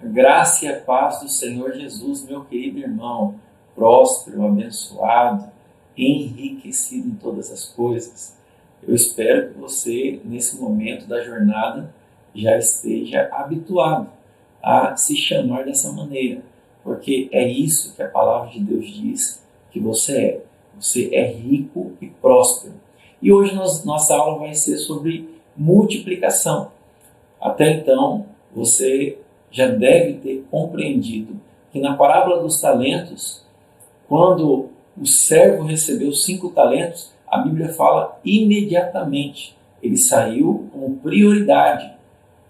Graça e a paz do Senhor Jesus, meu querido irmão, próspero, abençoado, enriquecido em todas as coisas. Eu espero que você, nesse momento da jornada, já esteja habituado a se chamar dessa maneira, porque é isso que a palavra de Deus diz que você é. Você é rico e próspero. E hoje nossa aula vai ser sobre multiplicação. Até então, você já deve ter compreendido que na parábola dos talentos, quando o servo recebeu 5 talentos, a Bíblia fala imediatamente. Ele saiu com prioridade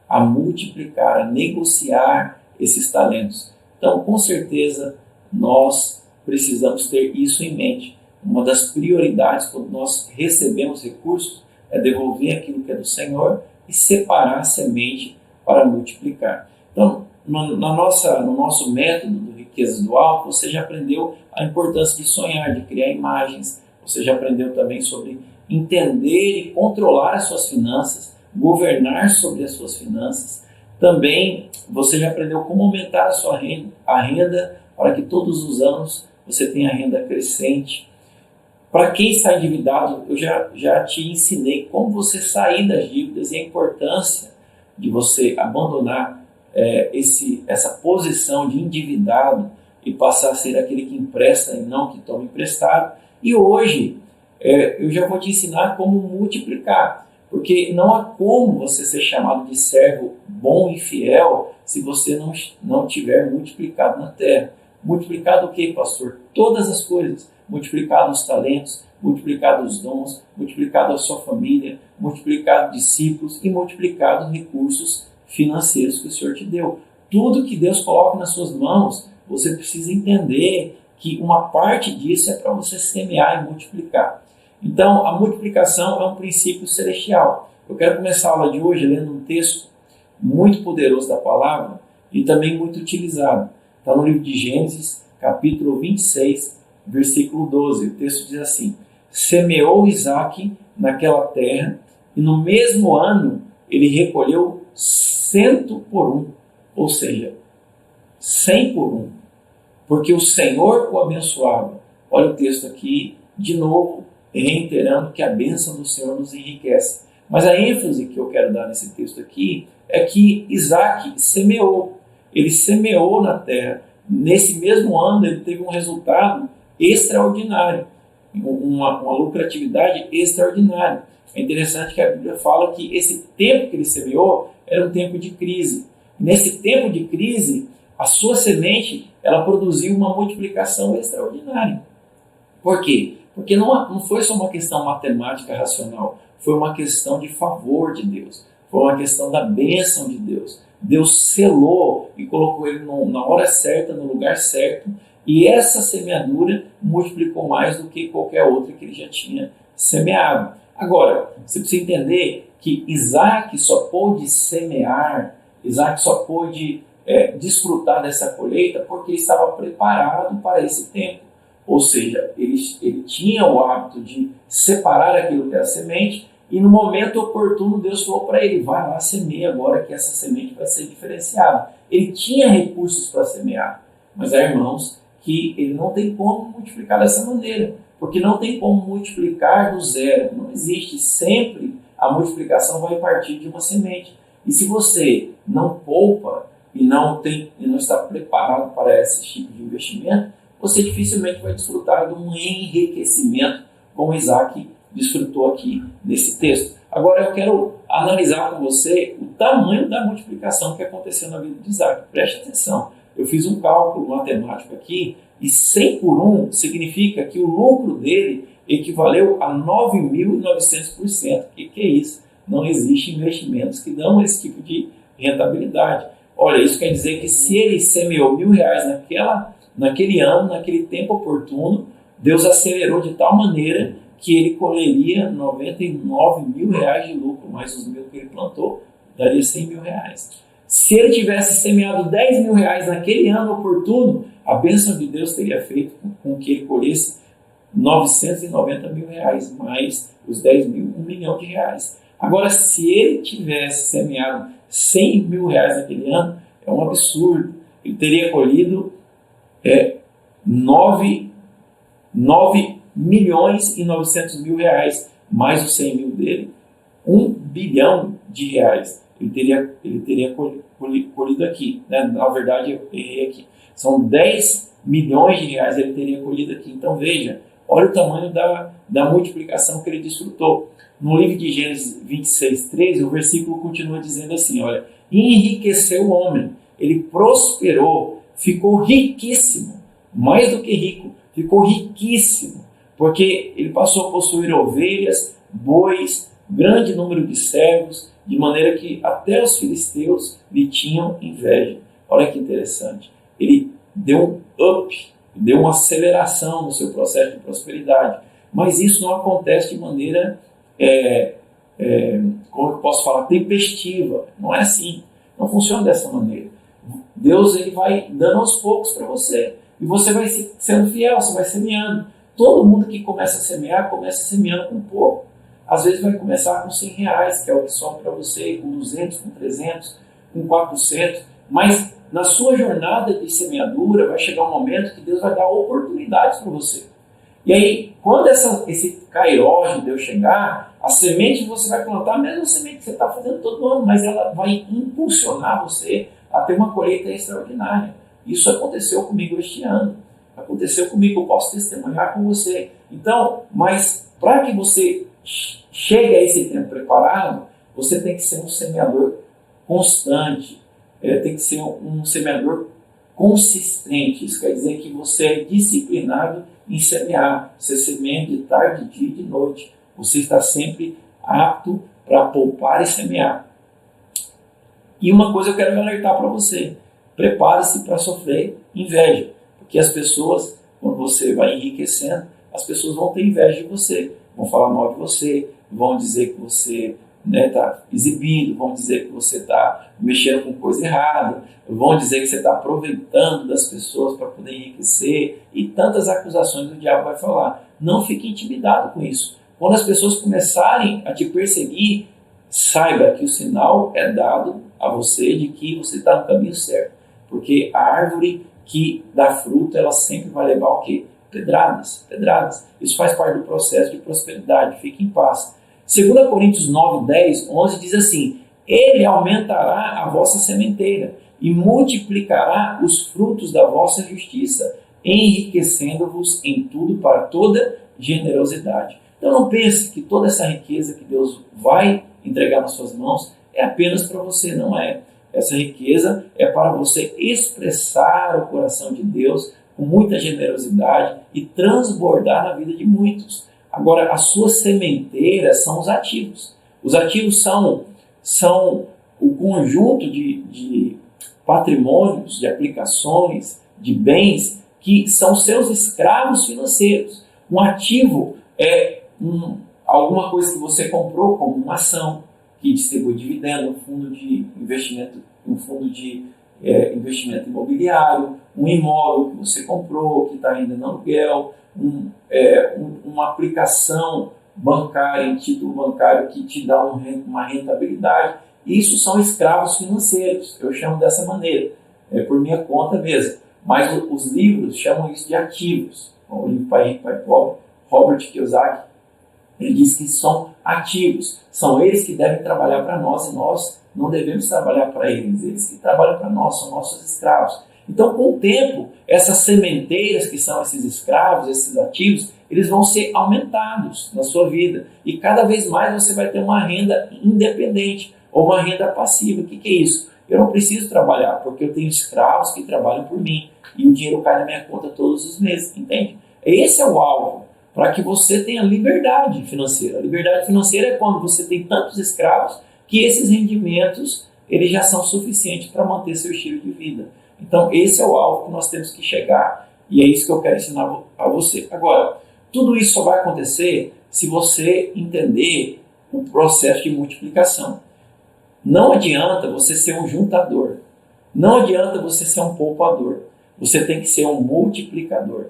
a multiplicar, a negociar esses talentos. Então, com certeza, nós precisamos ter isso em mente. Uma das prioridades quando nós recebemos recursos é devolver aquilo que é do Senhor e separar a semente para multiplicar. Então, no nosso método do Riquezas do Alto, você já aprendeu a importância de sonhar, de criar imagens. Você já aprendeu também sobre entender e controlar as suas finanças, governar sobre as suas finanças. Também você já aprendeu como aumentar a renda para que todos os anos você tenha renda crescente. Para quem está endividado, eu já te ensinei como você sair das dívidas e a importância de você abandonar essa posição de endividado e passar a ser aquele que empresta e não que toma emprestado. E hoje eu já vou te ensinar como multiplicar, porque não há como você ser chamado de servo bom e fiel se você não tiver multiplicado na terra. Multiplicado o que, pastor? Todas as coisas. Multiplicado os talentos, multiplicado os dons, multiplicado a sua família, multiplicado discípulos e multiplicado recursos financeiros que o Senhor te deu. Tudo que Deus coloca nas suas mãos, você precisa entender que uma parte disso é para você semear e multiplicar. Então, a multiplicação é um princípio celestial. Eu quero começar a aula de hoje lendo um texto muito poderoso da palavra e também muito utilizado. Está no livro de Gênesis, capítulo 26, versículo 12. O texto diz assim: semeou Isaque naquela terra e no mesmo ano ele recolheu 100 por 1, ou seja, 100 por 1, porque o Senhor o abençoava. Olha o texto aqui, de novo, reiterando que a bênção do Senhor nos enriquece. Mas a ênfase que eu quero dar nesse texto aqui é que Isaque semeou. Ele semeou na terra. Nesse mesmo ano ele teve um resultado extraordinário, uma lucratividade extraordinária. É interessante que a Bíblia fala que esse tempo que ele semeou era um tempo de crise. Nesse tempo de crise, a sua semente ela produziu uma multiplicação extraordinária. Por quê? Porque não foi só uma questão matemática racional, foi uma questão de favor de Deus, foi uma questão da bênção de Deus. Deus selou e colocou ele na hora certa, no lugar certo, e essa semeadura multiplicou mais do que qualquer outra que ele já tinha semeado. Agora, você precisa entender que Isaque só pôde semear, Isaque só pôde desfrutar dessa colheita porque estava preparado para esse tempo. Ou seja, ele tinha o hábito de separar aquilo que era semente e no momento oportuno Deus falou para ele: vai lá, semeia agora que essa semente vai ser diferenciada. Ele tinha recursos para semear, mas há irmãos que ele não tem como multiplicar dessa maneira, porque não tem como multiplicar do zero, não existe. Sempre a multiplicação vai partir de uma semente. E se você não poupa e não está preparado para esse tipo de investimento, você dificilmente vai desfrutar de um enriquecimento como Isaque desfrutou aqui nesse texto. Agora eu quero analisar com você o tamanho da multiplicação que aconteceu na vida de Isaque. Preste atenção. Eu fiz um cálculo matemático aqui e 100 por 1 significa que o lucro dele equivaleu a 9.900%. O que é isso? Não existem investimentos que dão esse tipo de rentabilidade. Olha, isso quer dizer que se ele semeou R$1.000 naquele ano, naquele tempo oportuno, Deus acelerou de tal maneira que ele colheria R$99 mil de lucro, mais os 1.000 que ele plantou, daria R$100.000. Se ele tivesse semeado R$10.000 naquele ano oportuno, a bênção de Deus teria feito com que ele colhesse R$990 mil, mais os 10 mil, R$1 milhão. Agora, se ele tivesse semeado R$100 mil naquele ano, É um absurdo. Ele teria colhido 9 milhões e 900 mil reais, mais os 100 mil dele, 1 bilhão de reais. Ele teria colhido aqui, né? Na verdade, eu errei aqui. São 10 milhões de reais ele teria colhido aqui. Então veja, olha o tamanho da multiplicação que ele desfrutou. No livro de Gênesis 26:13, o versículo continua dizendo assim, olha, enriqueceu o homem, ele prosperou, ficou riquíssimo, mais do que rico, ficou riquíssimo, porque ele passou a possuir ovelhas, bois, grande número de servos, de maneira que até os filisteus lhe tinham inveja. Olha que interessante. Ele deu um up, deu uma aceleração no seu processo de prosperidade. Mas isso não acontece de maneira, como eu posso falar, tempestiva. Não é assim. Não funciona dessa maneira. Deus ele vai dando aos poucos para você. E você vai sendo fiel, você vai semeando. Todo mundo que começa a semear, começa semeando com pouco. Às vezes vai começar com 100 reais, que é o que sobra para você, com 200, com 300, com 400. Mas na sua jornada de semeadura vai chegar um momento que Deus vai dar oportunidades para você. E aí, quando esse kairós de Deus chegar, a semente que você vai plantar, a mesma semente que você está fazendo todo ano, mas ela vai impulsionar você a ter uma colheita extraordinária. Isso aconteceu comigo este ano. Aconteceu comigo, eu posso testemunhar com você. Então, mas para que você chegue a esse tempo preparado, você tem que ser um semeador constante, tem que ser um semeador consistente. Isso quer dizer que você é disciplinado em semear. Você semeia de tarde, de dia e de noite. Você está sempre apto para poupar e semear. E uma coisa eu quero alertar para você. Prepare-se para sofrer inveja. Porque as pessoas, quando você vai enriquecendo, as pessoas vão ter inveja de você. Vão falar mal de você, vão dizer que você está exibindo, vão dizer que você está mexendo com coisa errada, vão dizer que você está aproveitando das pessoas para poder enriquecer, e tantas acusações o diabo vai falar. Não fique intimidado com isso. Quando as pessoas começarem a te perseguir, saiba que o sinal é dado a você de que você está no caminho certo. Porque a árvore que dá fruto, ela sempre vai levar o quê? Pedradas. Isso faz parte do processo de prosperidade. Fique em paz. 2 Coríntios 9, 10, 11 diz assim: Ele aumentará a vossa sementeira e multiplicará os frutos da vossa justiça, enriquecendo-vos em tudo para toda generosidade. Então não pense que toda essa riqueza que Deus vai entregar nas suas mãos é apenas para você, não é. Essa riqueza é para você expressar o coração de Deus com muita generosidade e transbordar na vida de muitos. Agora, as suas sementeiras são os ativos. Os ativos são o conjunto de patrimônios, de aplicações, de bens que são seus escravos financeiros. Um ativo é alguma coisa que você comprou, como uma ação que distribui dividendo, um fundo de investimento imobiliário, um imóvel que você comprou, que está ainda no aluguel, uma aplicação bancária, em título bancário que te dá uma rentabilidade. Isso são escravos financeiros, eu chamo dessa maneira, por minha conta mesmo. Mas os livros chamam isso de ativos. O livro Pai Rico, Pai Pobre, Robert Kiyosaki, ele diz que são ativos, são eles que devem trabalhar para nós e nós não devemos trabalhar para eles, eles que trabalham para nós, são nossos escravos. Então, com o tempo, essas sementeiras que são esses escravos, esses ativos, eles vão ser aumentados na sua vida e cada vez mais você vai ter uma renda independente ou uma renda passiva. O que é isso? Eu não preciso trabalhar porque eu tenho escravos que trabalham por mim e o dinheiro cai na minha conta todos os meses, entende? Esse é o alvo, para que você tenha liberdade financeira. A liberdade financeira é quando você tem tantos escravos que esses rendimentos eles já são suficientes para manter seu estilo de vida. Então, esse é o alvo que nós temos que chegar e é isso que eu quero ensinar a você. Agora, tudo isso só vai acontecer se você entender o processo de multiplicação. Não adianta você ser um juntador. Não adianta você ser um poupador. Você tem que ser um multiplicador.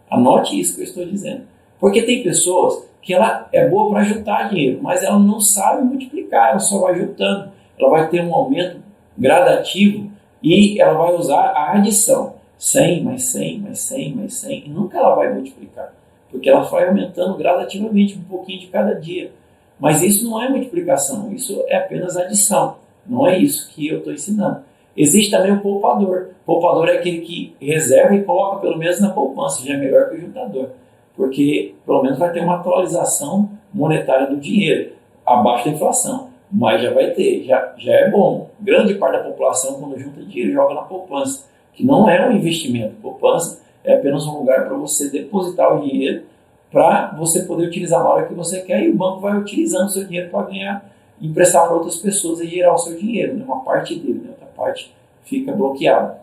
Anote isso que eu estou dizendo. Porque tem pessoas que ela é boa para juntar dinheiro, mas ela não sabe multiplicar, ela só vai juntando. Ela vai ter um aumento gradativo E ela vai usar a adição, 100 mais 100 mais 100 mais 100, e nunca ela vai multiplicar, porque ela vai aumentando gradativamente um pouquinho de cada dia. Mas isso não é multiplicação, isso é apenas adição, não é isso que eu estou ensinando. Existe também o poupador. O poupador é aquele que reserva e coloca pelo menos na poupança, já é melhor que o juntador, porque pelo menos vai ter uma atualização monetária do dinheiro, abaixo da inflação, mas já vai ter, já é bom. Grande parte da população, quando junta dinheiro, joga na poupança, que não é um investimento. Poupança é apenas um lugar para você depositar o dinheiro, para você poder utilizar na hora que você quer, e o banco vai utilizando o seu dinheiro para ganhar, emprestar para outras pessoas e gerar o seu dinheiro, né? Uma parte dele, né? Outra parte fica bloqueada.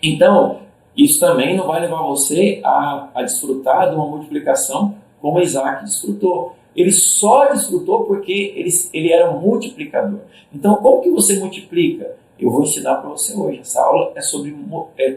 Então, isso também não vai levar você a desfrutar de uma multiplicação como Isaac desfrutou. Ele só desfrutou porque ele era um multiplicador. Então, como que você multiplica? Eu vou ensinar para você hoje. Essa aula é sobre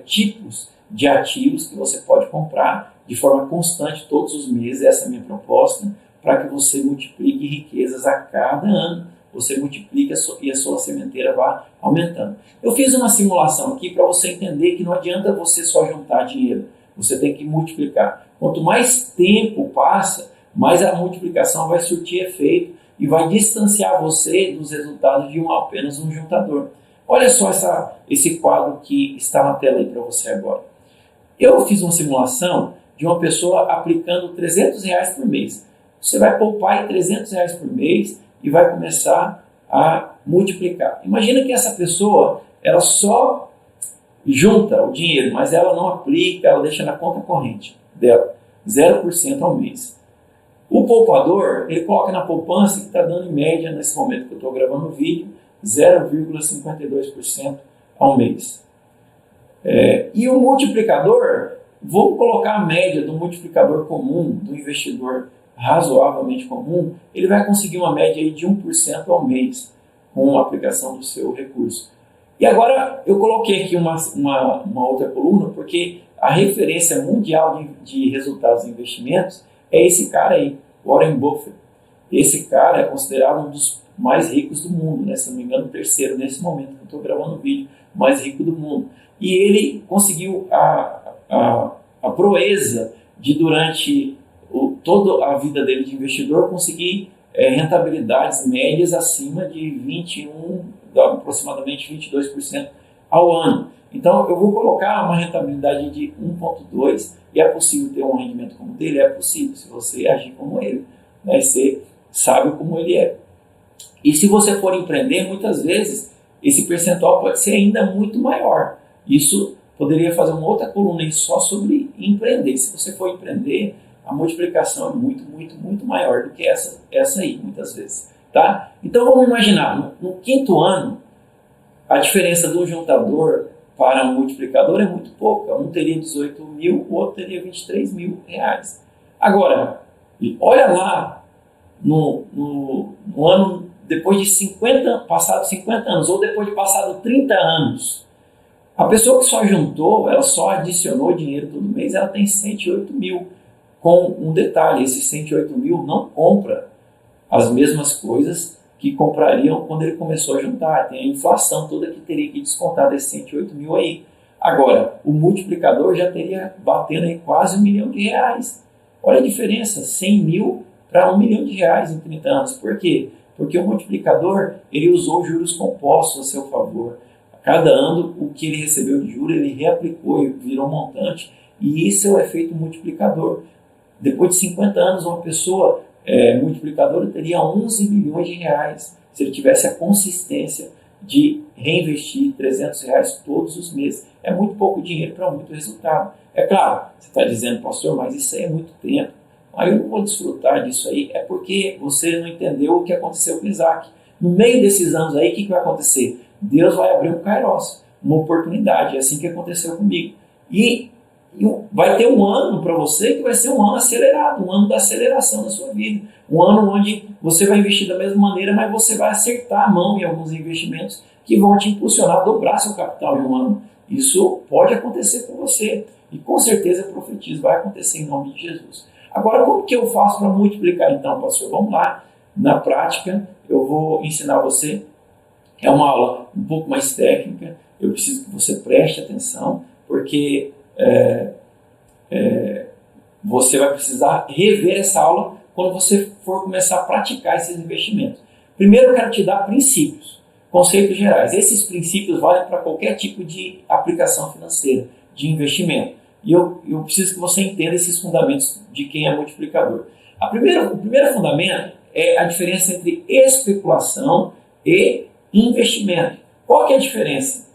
tipos de ativos que você pode comprar de forma constante todos os meses. Essa é a minha proposta, para que você multiplique riquezas a cada ano. Você multiplica e a sua sementeira vai aumentando. Eu fiz uma simulação aqui para você entender que não adianta você só juntar dinheiro. Você tem que multiplicar. Quanto mais tempo passa, mais a multiplicação vai surtir efeito e vai distanciar você dos resultados de apenas um juntador. Olha só esse quadro que está na tela aí para você agora. Eu fiz uma simulação de uma pessoa aplicando R$300 por mês. Você vai poupar R$300 por mês e vai começar a multiplicar. Imagina que essa pessoa, ela só junta o dinheiro, mas ela não aplica, ela deixa na conta corrente dela, 0% ao mês. O poupador, ele coloca na poupança que está dando em média, nesse momento que eu estou gravando o vídeo, 0,52% ao mês. E o multiplicador, vou colocar a média do multiplicador comum, do investidor razoavelmente comum, ele vai conseguir uma média aí de 1% ao mês com a aplicação do seu recurso. E agora eu coloquei aqui uma outra coluna, porque a referência mundial de resultados de investimentos é esse cara aí, Warren Buffett. Esse cara é considerado um dos mais ricos do mundo, né? Se não me engano, o terceiro nesse momento que eu estou gravando o vídeo, mais rico do mundo. E ele conseguiu a proeza de, durante toda a vida dele de investidor, conseguir rentabilidades médias acima de aproximadamente 22% ao ano. Então, eu vou colocar uma rentabilidade de 1,2, e é possível ter um rendimento como o dele? É possível, se você agir como ele, né? Ser sábio como ele é. E se você for empreender, muitas vezes, esse percentual pode ser ainda muito maior. Isso poderia fazer uma outra coluna aí só sobre empreender. Se você for empreender, a multiplicação é muito, muito, muito maior do que essa aí, muitas vezes. Tá? Então, vamos imaginar, no quinto ano, a diferença do juntador para um multiplicador é muito pouca. Um teria 18 mil, o outro teria 23 mil reais. Agora, olha lá, no ano, depois de passados 50 anos, ou depois de passado 30 anos, a pessoa que só juntou, ela só adicionou dinheiro todo mês, ela tem 108 mil. Com um detalhe, esses 108 mil não compra as mesmas coisas que comprariam quando ele começou a juntar. Tem a inflação toda que teria que descontar desses 108 mil aí. Agora, o multiplicador já teria batendo aí quase R$1 milhão. Olha a diferença, 100 mil para R$1 milhão em 30 anos. Por quê? Porque o multiplicador, ele usou juros compostos a seu favor. A cada ano, o que ele recebeu de juros, ele reaplicou e virou montante. E isso é o efeito multiplicador. Depois de 50 anos, uma pessoa multiplicadora teria 11 milhões de reais, se ele tivesse a consistência de reinvestir R$300 todos os meses. É muito pouco dinheiro para muito resultado. É claro, você está dizendo, pastor, mas isso aí é muito tempo. Aí eu não vou desfrutar disso aí. É porque você não entendeu o que aconteceu com Isaac. No meio desses anos aí, o que vai acontecer? Deus vai abrir um kairos, uma oportunidade. É assim que aconteceu comigo. E vai ter um ano para você que vai ser um ano acelerado, um ano da aceleração da sua vida. Um ano onde você vai investir da mesma maneira, mas você vai acertar a mão em alguns investimentos que vão te impulsionar a dobrar seu capital em um ano. Isso pode acontecer com você. E com certeza eu profetizo, vai acontecer em nome de Jesus. Agora, como que eu faço para multiplicar então, pastor? Vamos lá, na prática, eu vou ensinar você. É uma aula um pouco mais técnica, eu preciso que você preste atenção, porque você vai precisar rever essa aula quando você for começar a praticar esses investimentos. Primeiro eu quero te dar princípios, conceitos gerais. Esses princípios valem para qualquer tipo de aplicação financeira, de investimento. E eu preciso que você entenda esses fundamentos de quem é multiplicador. O primeiro fundamento é a diferença entre especulação e investimento. Qual que é a diferença?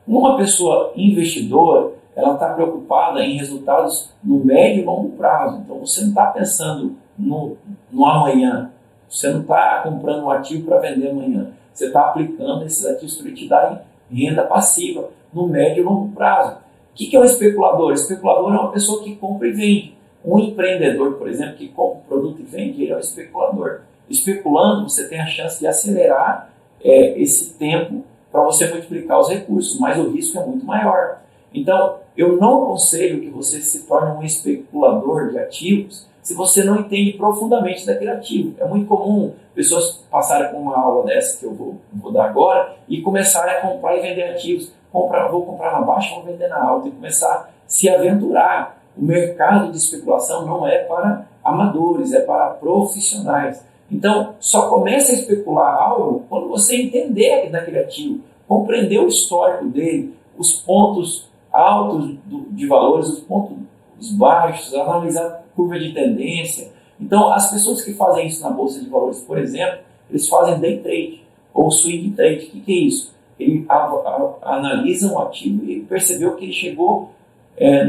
Uma pessoa investidora, ela está preocupada em resultados no médio e longo prazo. Então, você não está pensando no amanhã. Você não está comprando um ativo para vender amanhã. Você está aplicando esses ativos para te darem renda passiva no médio e longo prazo. O que é um especulador? O especulador é uma pessoa que compra e vende. Um empreendedor, por exemplo, que compra um produto e vende, ele é um especulador. Especulando, você tem a chance de acelerar esse tempo para você multiplicar os recursos, mas o risco é muito maior. Então, eu não aconselho que você se torne um especulador de ativos se você não entende profundamente daquele ativo. É muito comum pessoas passarem por uma aula dessa que eu vou dar agora e começarem a comprar e vender ativos. Vou comprar na baixa, vou vender na alta, e começar a se aventurar. O mercado de especulação não é para amadores, é para profissionais. Então, só comece a especular algo quando você entender daquele ativo, compreender o histórico dele, os pontos altos de valores, os pontos baixos, analisar a curva de tendência. Então, as pessoas que fazem isso na Bolsa de Valores, por exemplo, eles fazem day trade ou swing trade. O que é isso? Ele analisa um ativo e percebeu que ele chegou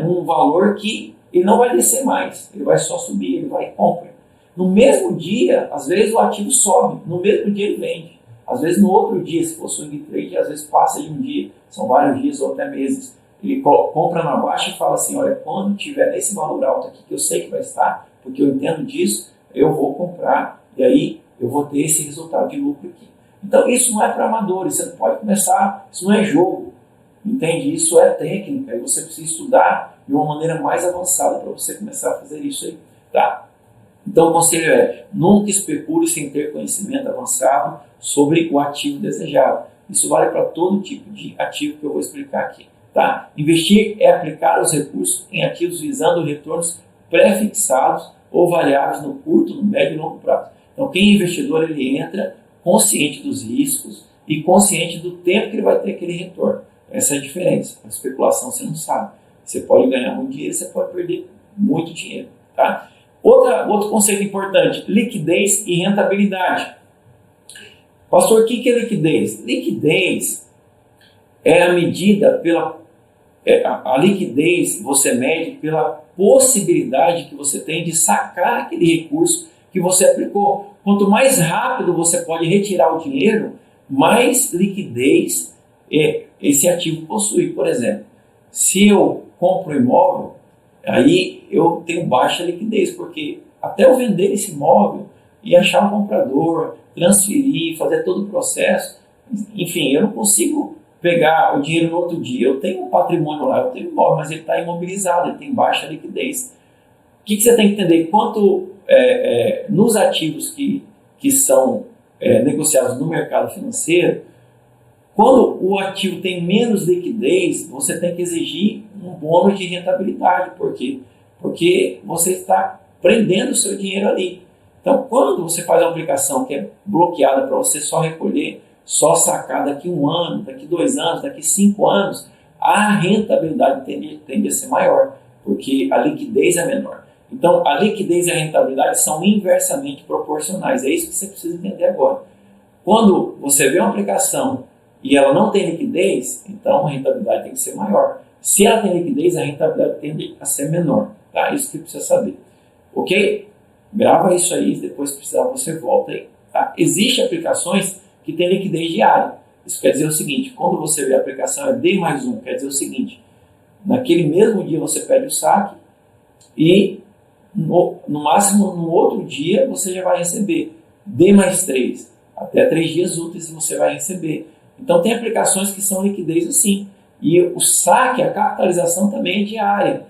num valor que ele não vai descer mais, ele vai só subir, ele vai e compra. No mesmo dia, às vezes o ativo sobe, no mesmo dia ele vende. Às vezes no outro dia, se for swing trade, às vezes passa de um dia, são vários dias ou até meses. Ele compra na baixa e fala assim, olha, quando tiver nesse valor alto aqui, que eu sei que vai estar, porque eu entendo disso, eu vou comprar e aí eu vou ter esse resultado de lucro aqui. Então isso não é para amadores, você não pode começar, isso não é jogo, entende? Isso é técnica e você precisa estudar de uma maneira mais avançada para você começar a fazer isso aí, tá? Então o conselho é, nunca especule sem ter conhecimento avançado sobre o ativo desejado. Isso vale para todo tipo de ativo que eu vou explicar aqui. Tá? Investir é aplicar os recursos em ativos visando retornos pré-fixados ou variáveis no curto, no médio e longo prazo. Então, quem é investidor, ele entra consciente dos riscos e consciente do tempo que ele vai ter aquele retorno. Essa é a diferença. A especulação você não sabe. Você pode ganhar muito dinheiro, você pode perder muito dinheiro. Tá? Outro conceito importante, liquidez e rentabilidade. Pastor, o que é liquidez? Liquidez é a medida a liquidez você mede pela possibilidade que você tem de sacar aquele recurso que você aplicou. Quanto mais rápido você pode retirar o dinheiro, mais liquidez esse ativo possui. Por exemplo, se eu compro um imóvel, aí eu tenho baixa liquidez, porque até eu vender esse imóvel e achar um comprador, transferir, fazer todo o processo, enfim, eu não consigo pegar o dinheiro no outro dia. Eu tenho um patrimônio lá, eu tenho um imóvel, mas ele está imobilizado, ele tem baixa liquidez. O que você tem que entender? Quanto nos ativos que são negociados no mercado financeiro, quando o ativo tem menos liquidez, você tem que exigir um bônus de rentabilidade. Por quê? Porque você está prendendo o seu dinheiro ali. Então, quando você faz uma aplicação que é bloqueada para você só recolher, só sacar daqui 1 ano, daqui 2 anos, daqui 5 anos, a rentabilidade tende a ser maior, porque a liquidez é menor. Então, a liquidez e a rentabilidade são inversamente proporcionais. É isso que você precisa entender agora. Quando você vê uma aplicação e ela não tem liquidez, então a rentabilidade tem que ser maior. Se ela tem liquidez, a rentabilidade tende a ser menor. Tá? Isso que precisa saber. Ok? Grava isso aí, depois se precisar você volta aí. Tá? Existem aplicações que tem liquidez diária. Isso quer dizer o seguinte, quando você vê a aplicação é D+1, quer dizer o seguinte, naquele mesmo dia você pede o saque e no máximo no outro dia você já vai receber D+3, até 3 dias úteis você vai receber. Então tem aplicações que são liquidez assim, e o saque, a capitalização também é diária,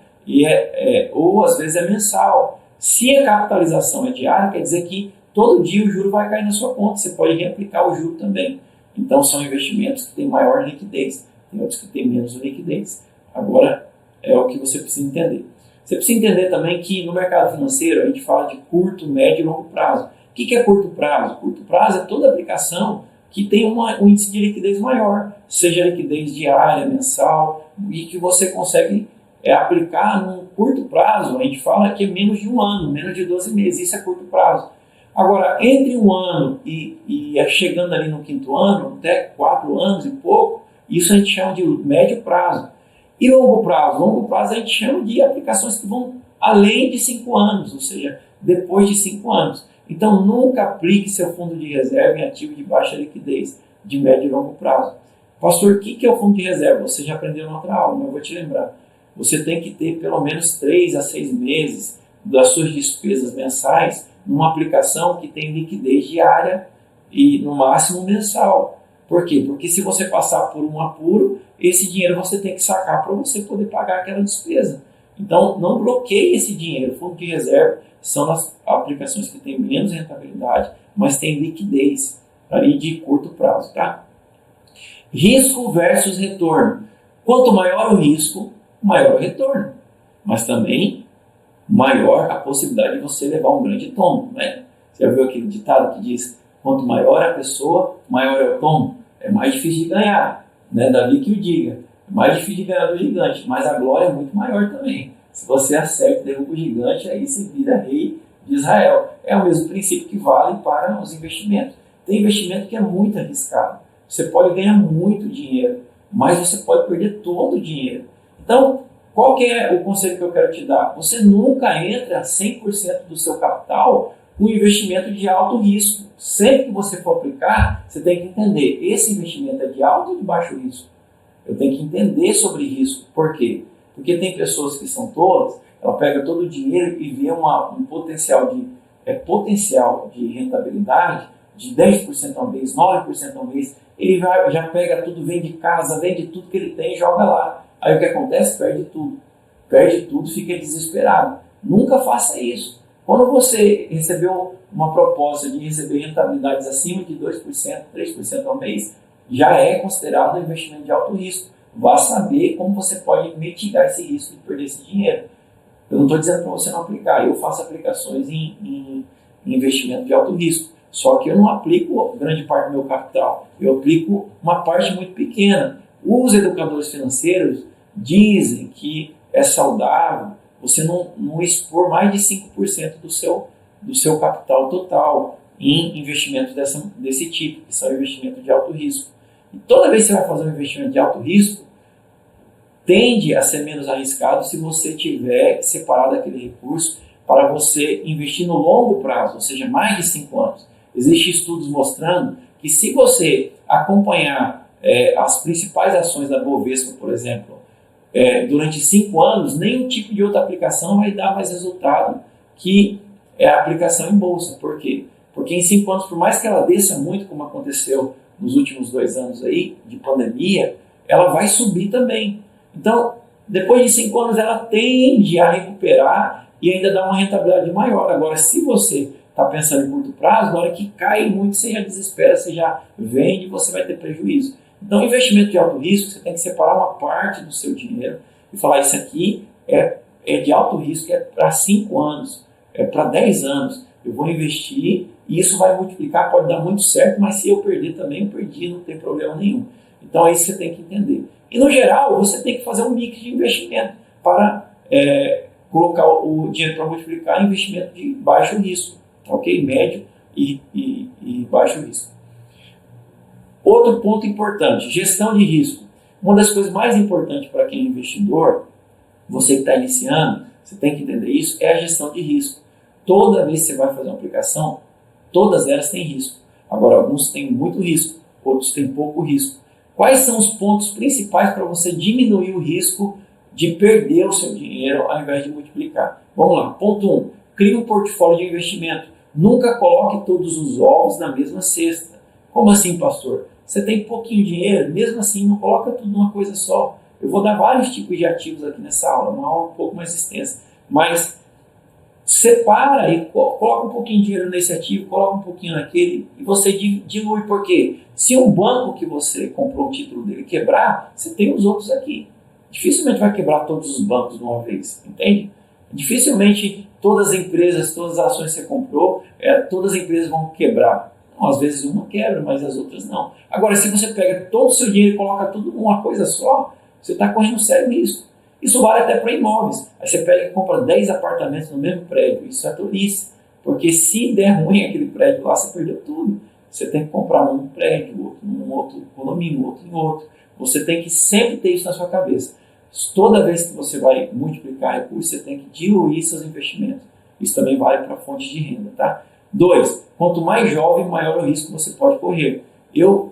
ou às vezes é mensal. Se a capitalização é diária, quer dizer que todo dia o juro vai cair na sua conta, você pode reaplicar o juro também. Então são investimentos que têm maior liquidez. tem outros que têm menos liquidez. Agora, é o que você precisa entender. Você precisa entender também que no mercado financeiro a gente fala de curto, médio e longo prazo. O que é curto prazo? Curto prazo é toda aplicação que tem um índice de liquidez maior, seja liquidez diária, mensal, e que você consegue aplicar num curto prazo. A gente fala que é menos de um ano, menos de 12 meses, isso é curto prazo. Agora, entre um ano e chegando ali no quinto ano, até 4 anos e pouco, isso a gente chama de médio prazo. E longo prazo? Longo prazo a gente chama de aplicações que vão além de 5 anos, ou seja, depois de 5 anos. Então, nunca aplique seu fundo de reserva em ativo de baixa liquidez, de médio e longo prazo. Pastor, o que é o fundo de reserva? Você já aprendeu na outra aula, mas eu vou te lembrar. Você tem que ter pelo menos 3 a 6 meses das suas despesas mensais numa aplicação que tem liquidez diária e no máximo mensal. Por quê? Porque se você passar por um apuro, esse dinheiro você tem que sacar para você poder pagar aquela despesa. Então, não bloqueie esse dinheiro. Fundo de reserva são as aplicações que têm menos rentabilidade, mas têm liquidez ali de curto prazo, tá? Risco versus retorno. Quanto maior o risco, maior o retorno. Mas também maior a possibilidade de você levar um grande tombo, né? Você já viu aquele ditado que diz: quanto maior a pessoa, maior é o tombo? É mais difícil de ganhar, né? Davi que o diga. É mais difícil de ganhar do gigante, mas a glória é muito maior também. Se você acerta e derruba o gigante, aí você vira rei de Israel. É o mesmo princípio que vale para os investimentos. Tem investimento que é muito arriscado. Você pode ganhar muito dinheiro, mas você pode perder todo o dinheiro. Então, qual que é o conselho que eu quero te dar? Você nunca entra 100% do seu capital com investimento de alto risco. Sempre que você for aplicar, você tem que entender, esse investimento é de alto ou de baixo risco? Eu tenho que entender sobre risco. Por quê? Porque tem pessoas que são tolas, ela pega todo o dinheiro e vê um potencial de rentabilidade de 10% ao mês, 9% ao mês. Ele já pega tudo, vende casa, vende tudo que ele tem e joga lá. Aí o que acontece? Perde tudo. Perde tudo, fica desesperado. Nunca faça isso. Quando você recebeu uma proposta de receber rentabilidades acima de 2%, 3% ao mês, já é considerado um investimento de alto risco. Vá saber como você pode mitigar esse risco de perder esse dinheiro. Eu não estou dizendo para você não aplicar. Eu faço aplicações em investimento de alto risco. Só que eu não aplico grande parte do meu capital. Eu aplico uma parte muito pequena. Os educadores financeiros dizem que é saudável você não expor mais de 5% do seu capital total em investimentos desse tipo, que são investimentos de alto risco. E toda vez que você vai fazer um investimento de alto risco, tende a ser menos arriscado se você tiver separado aquele recurso para você investir no longo prazo, ou seja, mais de 5 anos. Existem estudos mostrando que se você acompanhar as principais ações da Bovespa, por exemplo, durante 5 anos, nenhum tipo de outra aplicação vai dar mais resultado que a aplicação em bolsa. Por quê? Porque em 5 anos, por mais que ela desça muito, como aconteceu nos últimos 2 anos aí, de pandemia, ela vai subir também. Então, depois de 5 anos, ela tende a recuperar e ainda dar uma rentabilidade maior. Agora, se você está pensando em curto prazo, na hora que cai muito, você já desespera, você já vende e você vai ter prejuízo. Então, investimento de alto risco, você tem que separar uma parte do seu dinheiro e falar: isso aqui é de alto risco, é para 5 anos, é para 10 anos. Eu vou investir e isso vai multiplicar, pode dar muito certo, mas se eu perder também, eu perdi, não tem problema nenhum. Então, é isso que você tem que entender. E, no geral, você tem que fazer um mix de investimento para colocar o dinheiro para multiplicar em investimento de baixo risco, ok? Médio e baixo risco. Outro ponto importante, gestão de risco. Uma das coisas mais importantes para quem é investidor, você que está iniciando, você tem que entender isso, é a gestão de risco. Toda vez que você vai fazer uma aplicação, todas elas têm risco. Agora, alguns têm muito risco, outros têm pouco risco. Quais são os pontos principais para você diminuir o risco de perder o seu dinheiro ao invés de multiplicar? Vamos lá. Ponto 1. Crie um portfólio de investimento. Nunca coloque todos os ovos na mesma cesta. Como assim, pastor? Você tem pouquinho dinheiro, mesmo assim não coloca tudo numa coisa só. Eu vou dar vários tipos de ativos aqui nessa aula, uma aula um pouco mais extensa. Mas separa e coloca um pouquinho de dinheiro nesse ativo, coloca um pouquinho naquele e você dilui. Por quê? Se um banco que você comprou o título dele quebrar, você tem os outros aqui. Dificilmente vai quebrar todos os bancos de uma vez, entende? Dificilmente todas as empresas, todas as ações que você comprou, todas as empresas vão quebrar. Não, às vezes uma quebra, mas as outras não. Agora, se você pega todo o seu dinheiro e coloca tudo numa coisa só, você está correndo sério risco. Isso vale até para imóveis. Aí você pega e compra 10 apartamentos no mesmo prédio. Isso é tolice. Porque se der ruim aquele prédio lá, você perdeu tudo. Você tem que comprar um prédio, outro num outro condomínio, outro em outro. Você tem que sempre ter isso na sua cabeça. Toda vez que você vai multiplicar recursos, você tem que diluir seus investimentos. Isso também vale para fontes de renda, tá? 2. Quanto mais jovem, maior o risco você pode correr. Eu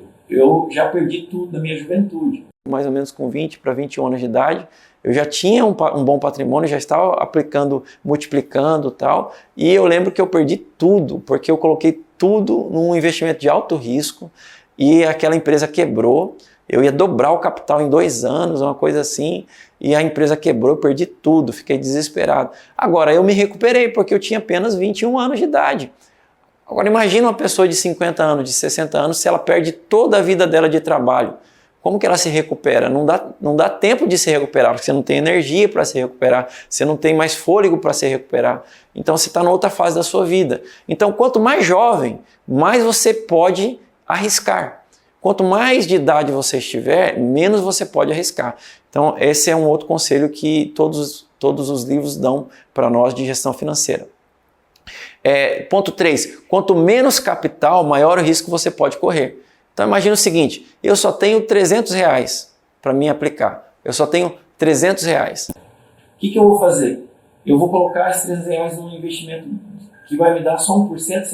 já perdi tudo na minha juventude. Mais ou menos com 20 para 21 anos de idade, eu já tinha um bom patrimônio, já estava aplicando, multiplicando e tal, e eu lembro que eu perdi tudo, porque eu coloquei tudo num investimento de alto risco e aquela empresa quebrou. Eu ia dobrar o capital em 2 anos, uma coisa assim, e a empresa quebrou, eu perdi tudo, fiquei desesperado. Agora, eu me recuperei, porque eu tinha apenas 21 anos de idade. Agora, imagina uma pessoa de 50 anos, de 60 anos, se ela perde toda a vida dela de trabalho. Como que ela se recupera? Não dá tempo de se recuperar, porque você não tem energia para se recuperar, você não tem mais fôlego para se recuperar. Então, você está na outra fase da sua vida. Então, quanto mais jovem, mais você pode arriscar. Quanto mais de idade você estiver, menos você pode arriscar. Então, esse é um outro conselho que todos os livros dão para nós de gestão financeira. Ponto 3. Quanto menos capital, maior o risco você pode correr. Então, imagina o seguinte, eu só tenho R$300 para mim aplicar. Eu só tenho R$300. O que eu vou fazer? Eu vou colocar esses R$300 num investimento que vai me dar só 1%,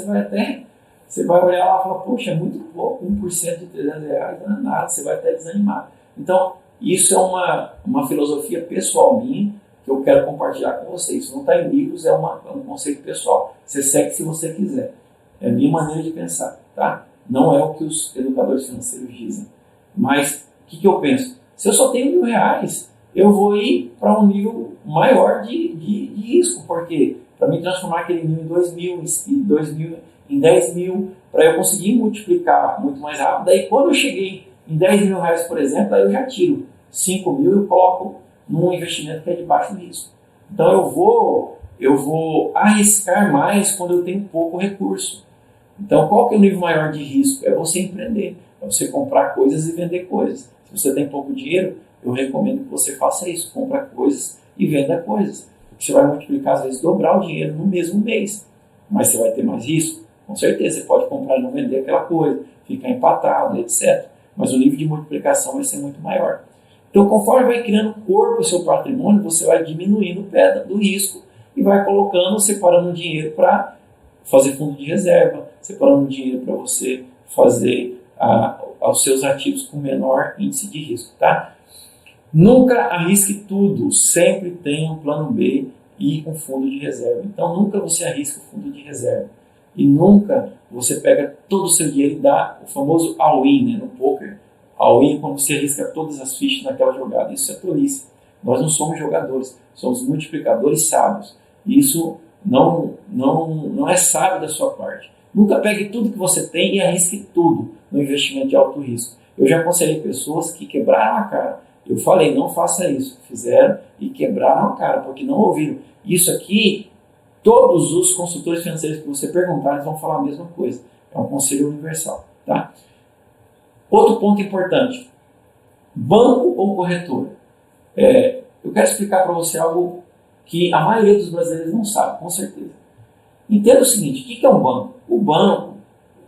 você vai olhar lá e falar, poxa, é muito pouco, 1% de R$300 não é nada, você vai até desanimar. Então, isso é uma filosofia pessoal minha, que eu quero compartilhar com vocês. Isso não está em livros, é um conceito pessoal. Você segue se você quiser. É a minha maneira de pensar, tá? Não é o que os educadores financeiros dizem. Mas, o que eu penso? Se eu só tenho R$1.000, eu vou ir para um nível maior de risco, porque para me transformar aquele mil em 2.000, e 2.000 em 10.000, para eu conseguir multiplicar muito mais rápido. Daí, quando eu cheguei em R$10.000, por exemplo, aí eu já tiro 5.000 e coloco num investimento que é de baixo risco. Então, eu vou arriscar mais quando eu tenho pouco recurso. Então, qual que é o nível maior de risco? É você empreender, é você comprar coisas e vender coisas. Se você tem pouco dinheiro, eu recomendo que você faça isso, compra coisas e venda coisas. Porque você vai multiplicar, às vezes, dobrar o dinheiro no mesmo mês. Mas você vai ter mais risco? Com certeza, você pode comprar e não vender aquela coisa, ficar empatado, etc. Mas o nível de multiplicação vai ser muito maior. Então, conforme vai criando corpo o seu patrimônio, você vai diminuindo o pé do risco e vai colocando, separando dinheiro para fazer fundo de reserva, separando dinheiro para você fazer os seus ativos com menor índice de risco, tá? Nunca arrisque tudo, sempre tenha um plano B e um fundo de reserva. Então, nunca você arrisca o fundo de reserva. E nunca você pega todo o seu dinheiro e dá o famoso all-in, né, no poker. All-in é quando você arrisca todas as fichas naquela jogada. Isso é tolice. Nós não somos jogadores, somos multiplicadores sábios. E isso não é sábio da sua parte. Nunca pegue tudo que você tem e arrisque tudo no investimento de alto risco. Eu já aconselhei pessoas que quebraram a cara. Eu falei, não faça isso. Fizeram e quebraram a cara, porque não ouviram. Isso aqui, todos os consultores financeiros que você perguntar, eles vão falar a mesma coisa. É um conselho universal, tá? Outro ponto importante. Banco ou corretora? Eu quero explicar para você algo que a maioria dos brasileiros não sabe, com certeza. Entenda o seguinte, o que é um banco? O banco,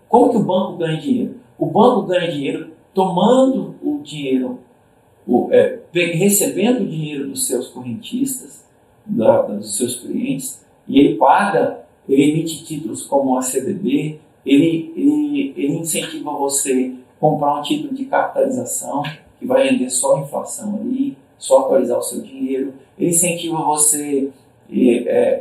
como que o banco ganha dinheiro? O banco ganha dinheiro tomando o dinheiro, recebendo o dinheiro dos seus correntistas, dos seus clientes, e ele emite títulos como a CDB, ele incentiva você a comprar um título de capitalização, que vai render só a inflação ali, só atualizar o seu dinheiro, ele incentiva você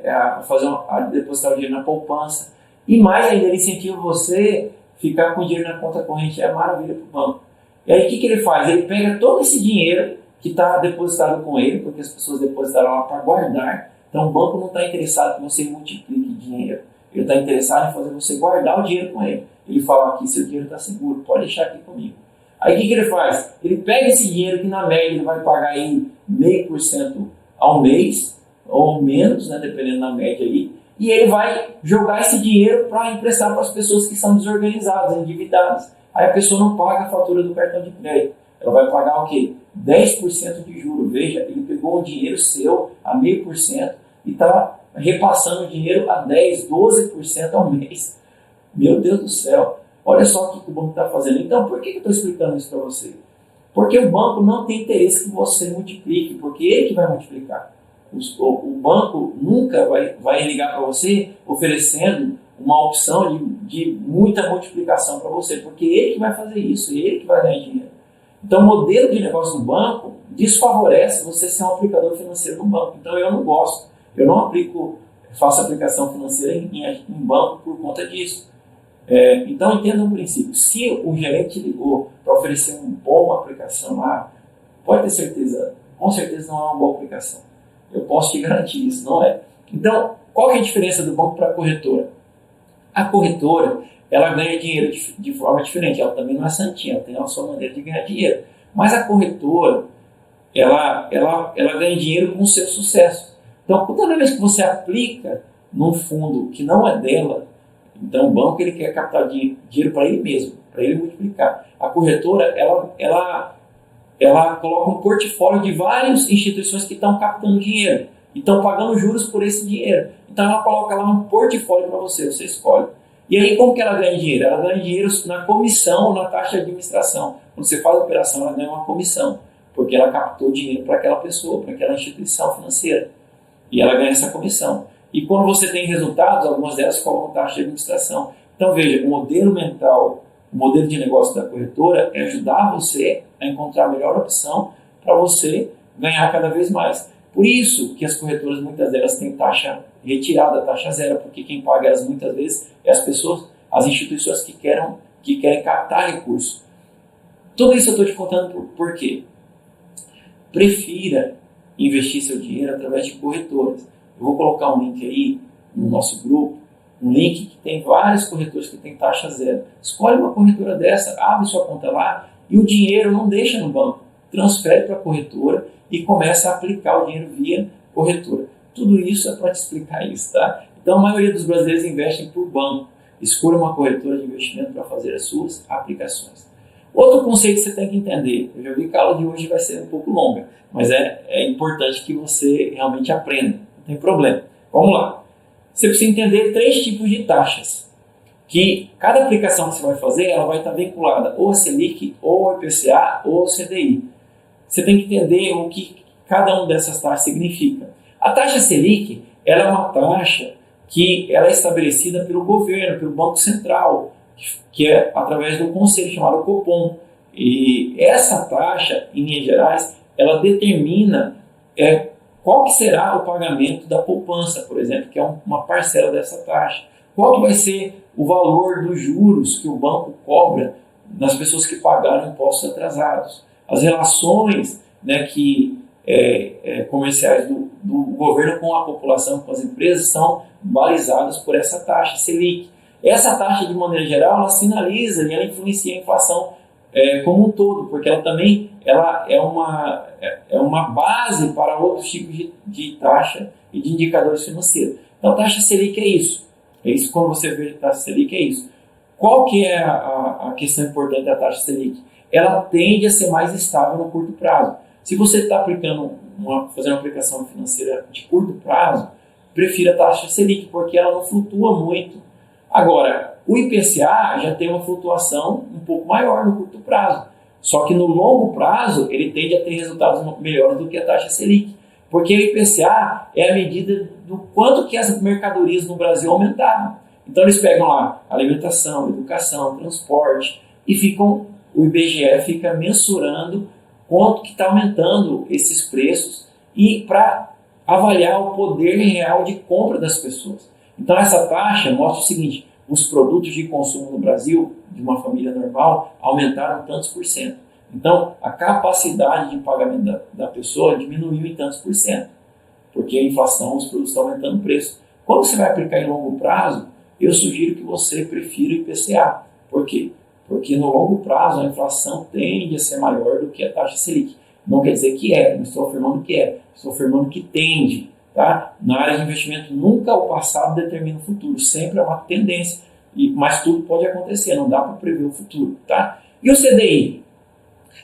a depositar o dinheiro na poupança, e mais ainda, ele incentiva você ficar com o dinheiro na conta corrente, é maravilha para o banco. E aí o que ele faz? Ele pega todo esse dinheiro que está depositado com ele, porque as pessoas depositaram lá para guardar, Então o banco não está interessado que você multiplique dinheiro, ele está interessado em fazer você guardar o dinheiro com ele. Ele fala aqui, seu dinheiro está seguro, pode deixar aqui comigo. Aí o que ele faz? Ele pega esse dinheiro que na média ele vai pagar aí 0,5% ao mês, ou menos, né, dependendo da média aí, e ele vai jogar esse dinheiro para emprestar para as pessoas que são desorganizadas, endividadas. Aí a pessoa não paga a fatura do cartão de crédito. Ela vai pagar o quê? 10% de juros. Veja, ele pegou um dinheiro seu a 0,5% e está repassando o dinheiro a 10%, 12% ao mês. Meu Deus do céu. Olha só o que o banco está fazendo. Então, por que eu estou explicando isso para você? Porque o banco não tem interesse que você multiplique, porque ele que vai multiplicar. O banco nunca vai ligar para você oferecendo uma opção de muita multiplicação para você, porque ele que vai fazer isso, ele que vai ganhar dinheiro. Então, o modelo de negócio do banco desfavorece você ser um aplicador financeiro no banco. Então, eu não gosto. Eu não faço aplicação financeira em banco por conta disso. Então, entenda um princípio. Se o gerente ligou para oferecer uma boa aplicação lá, pode ter certeza, com certeza não é uma boa aplicação. Eu posso te garantir isso, não é? Então, qual que é a diferença do banco para a corretora? A corretora, ela ganha dinheiro de forma diferente. Ela também não é santinha, ela tem a sua maneira de ganhar dinheiro. Mas a corretora, ela ganha dinheiro com o seu sucesso. Então, toda vez que você aplica num fundo que não é dela, então o banco ele quer captar dinheiro para ele mesmo, para ele multiplicar. A corretora, ela coloca um portfólio de várias instituições que estão captando dinheiro e estão pagando juros por esse dinheiro. Então ela coloca lá um portfólio para você escolhe. E aí como que ela ganha dinheiro? Ela ganha dinheiro na comissão ou na taxa de administração. Quando você faz a operação, ela ganha uma comissão, porque ela captou dinheiro para aquela pessoa, para aquela instituição financeira. E ela ganha essa comissão. E quando você tem resultados, algumas delas colocam taxa de administração. Então veja, o modelo mental, o modelo de negócio da corretora é ajudar você a encontrar a melhor opção para você ganhar cada vez mais. Por isso que as corretoras, muitas delas, têm taxa retirada, taxa zero, porque quem paga elas muitas vezes é as pessoas, as instituições que querem captar recursos. Tudo isso eu estou te contando por quê? Prefira investir seu dinheiro através de corretoras. Eu vou colocar um link aí no nosso grupo, um link que tem várias corretoras que tem taxa zero. Escolhe uma corretora dessa, abre sua conta lá e o dinheiro não deixa no banco. Transfere para a corretora e começa a aplicar o dinheiro via corretora. Tudo isso é para te explicar isso, tá? Então a maioria dos brasileiros investem por banco. Escolha uma corretora de investimento para fazer as suas aplicações. Outro conceito que você tem que entender, eu já vi que a aula de hoje vai ser um pouco longa, mas é importante que você realmente aprenda, não tem problema. Vamos lá. Você precisa entender 3 tipos de taxas, que cada aplicação que você vai fazer, ela vai estar vinculada ou a Selic, ou ao IPCA, ou ao CDI. Você tem que entender o que cada uma dessas taxas significa. A taxa Selic, ela é uma taxa que ela é estabelecida pelo governo, pelo Banco Central, que é através do conselho chamado Copom. E essa taxa, em linhas gerais, ela determina qual que será o pagamento da poupança, por exemplo, que é uma parcela dessa taxa. Qual que vai ser o valor dos juros que o banco cobra das pessoas que pagaram impostos atrasados. As relações, né, comerciais do governo com a população, com as empresas, são balizadas por essa taxa Selic. Essa taxa, de maneira geral, ela sinaliza e ela influencia a inflação como um todo, porque ela também é uma base para outros tipos de taxa e de indicadores financeiros. Então, a taxa Selic é isso. É isso, quando você vê a taxa Selic, é isso. Qual que é a questão importante da taxa Selic? Ela tende a ser mais estável no curto prazo. Se você está fazendo uma aplicação financeira de curto prazo, prefira a taxa Selic, porque ela não flutua muito. Agora, o IPCA já tem uma flutuação um pouco maior no curto prazo. Só que no longo prazo, ele tende a ter resultados melhores do que a taxa Selic. Porque o IPCA é a medida do quanto que as mercadorias no Brasil aumentaram. Então, eles pegam lá alimentação, educação, transporte e o IBGE fica mensurando quanto que está aumentando esses preços e para avaliar o poder real de compra das pessoas. Então, essa taxa mostra o seguinte: os produtos de consumo no Brasil, de uma família normal, aumentaram tantos por cento. Então, a capacidade de pagamento da pessoa diminuiu em tantos por cento. porque a inflação, os produtos estão aumentando o preço. Quando você vai aplicar em longo prazo, eu sugiro que você prefira o IPCA. Por quê? Porque no longo prazo a inflação tende a ser maior do que a taxa Selic. Não quer dizer que é, não estou afirmando que é, estou afirmando que tende. Tá? Na área de investimento, nunca o passado determina o futuro, sempre é uma tendência, mas tudo pode acontecer, não dá para prever o futuro. Tá? E o CDI?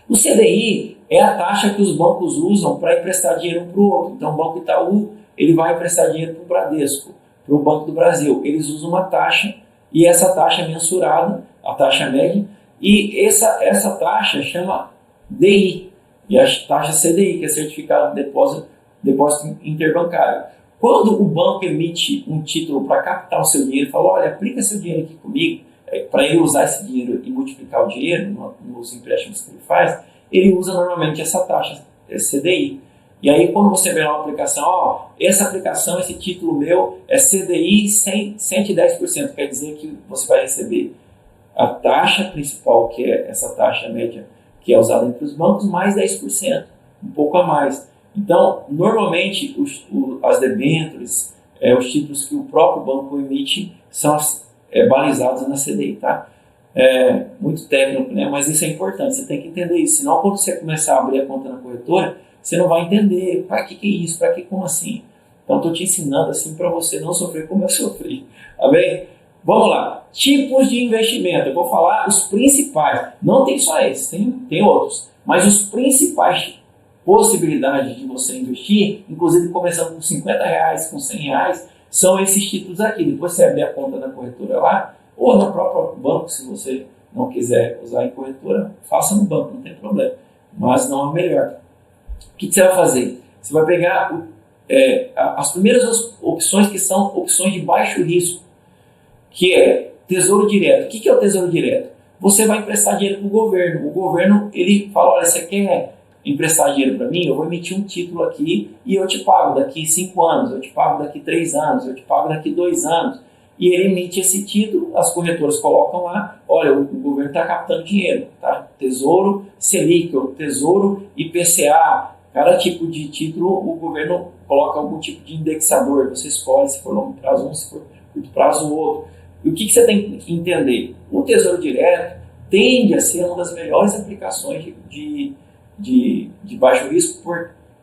O CDI é a taxa que os bancos usam para emprestar dinheiro um para o outro. Então, o Banco Itaú ele vai emprestar dinheiro para o Bradesco, para o Banco do Brasil. Eles usam uma taxa e essa taxa é mensurada, a taxa média, e essa taxa chama DI, e a taxa CDI, que é Certificado de Depósito Interbancário. Quando o banco emite um título para captar o seu dinheiro, fala, olha, aplica seu dinheiro aqui comigo, para ele usar esse dinheiro e multiplicar o dinheiro nos empréstimos que ele faz, ele usa normalmente essa taxa, CDI. E aí, quando você vê lá uma aplicação, essa aplicação, esse título meu é CDI 110%, quer dizer que você vai receber a taxa principal, que é essa taxa média que é usada entre os bancos, mais 10%, um pouco a mais. Então, normalmente, as debêntures, os títulos que o próprio banco emite, são balizados na CDI, tá? Muito técnico, né? Mas isso é importante, você tem que entender isso. Senão, quando você começar a abrir a conta na corretora, você não vai entender para que é isso, para que como assim. Então, estou te ensinando assim para você não sofrer como eu sofri. Tá bem? Vamos lá. Tipos de investimento. Eu vou falar os principais. Não tem só esses, tem outros. Mas os principais possibilidades de você investir, inclusive começando com R$50, com R$100, são esses títulos aqui. Depois você abrir a conta na corretora lá, ou no próprio banco, se você não quiser usar em corretora, faça no banco, não tem problema. Mas não é o melhor. O que você vai fazer? Você vai pegar as primeiras opções, que são opções de baixo risco, que é Tesouro Direto. O que é o Tesouro Direto? Você vai emprestar dinheiro para o governo. O governo, ele fala, olha, você quer emprestar dinheiro para mim? Eu vou emitir um título aqui e eu te pago daqui 5 anos, eu te pago daqui 3 anos, eu te pago daqui 2 anos. E ele emite esse título, as corretoras colocam lá, olha, o governo está captando dinheiro, tá? Tesouro Selic, ou Tesouro IPCA, cada tipo de título o governo coloca algum tipo de indexador, você escolhe se for longo prazo um, se for curto prazo outro. E o que você tem que entender? O Tesouro Direto tende a ser uma das melhores aplicações de baixo risco.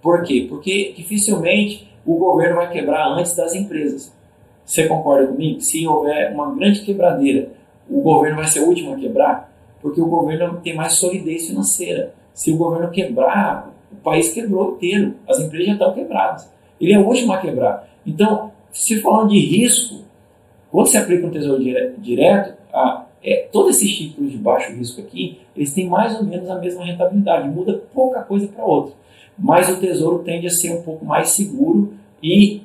Por quê? Porque dificilmente o governo vai quebrar antes das empresas. Você concorda comigo? Se houver uma grande quebradeira, o governo vai ser o último a quebrar? Porque o governo tem mais solidez financeira. Se o governo quebrar, o país quebrou inteiro. As empresas já estão quebradas. Ele é o último a quebrar. Então, se falando de risco, quando você aplica um Tesouro Direto, todos esses títulos de baixo risco aqui, eles têm mais ou menos a mesma rentabilidade, muda pouca coisa para outra. Mas o Tesouro tende a ser um pouco mais seguro e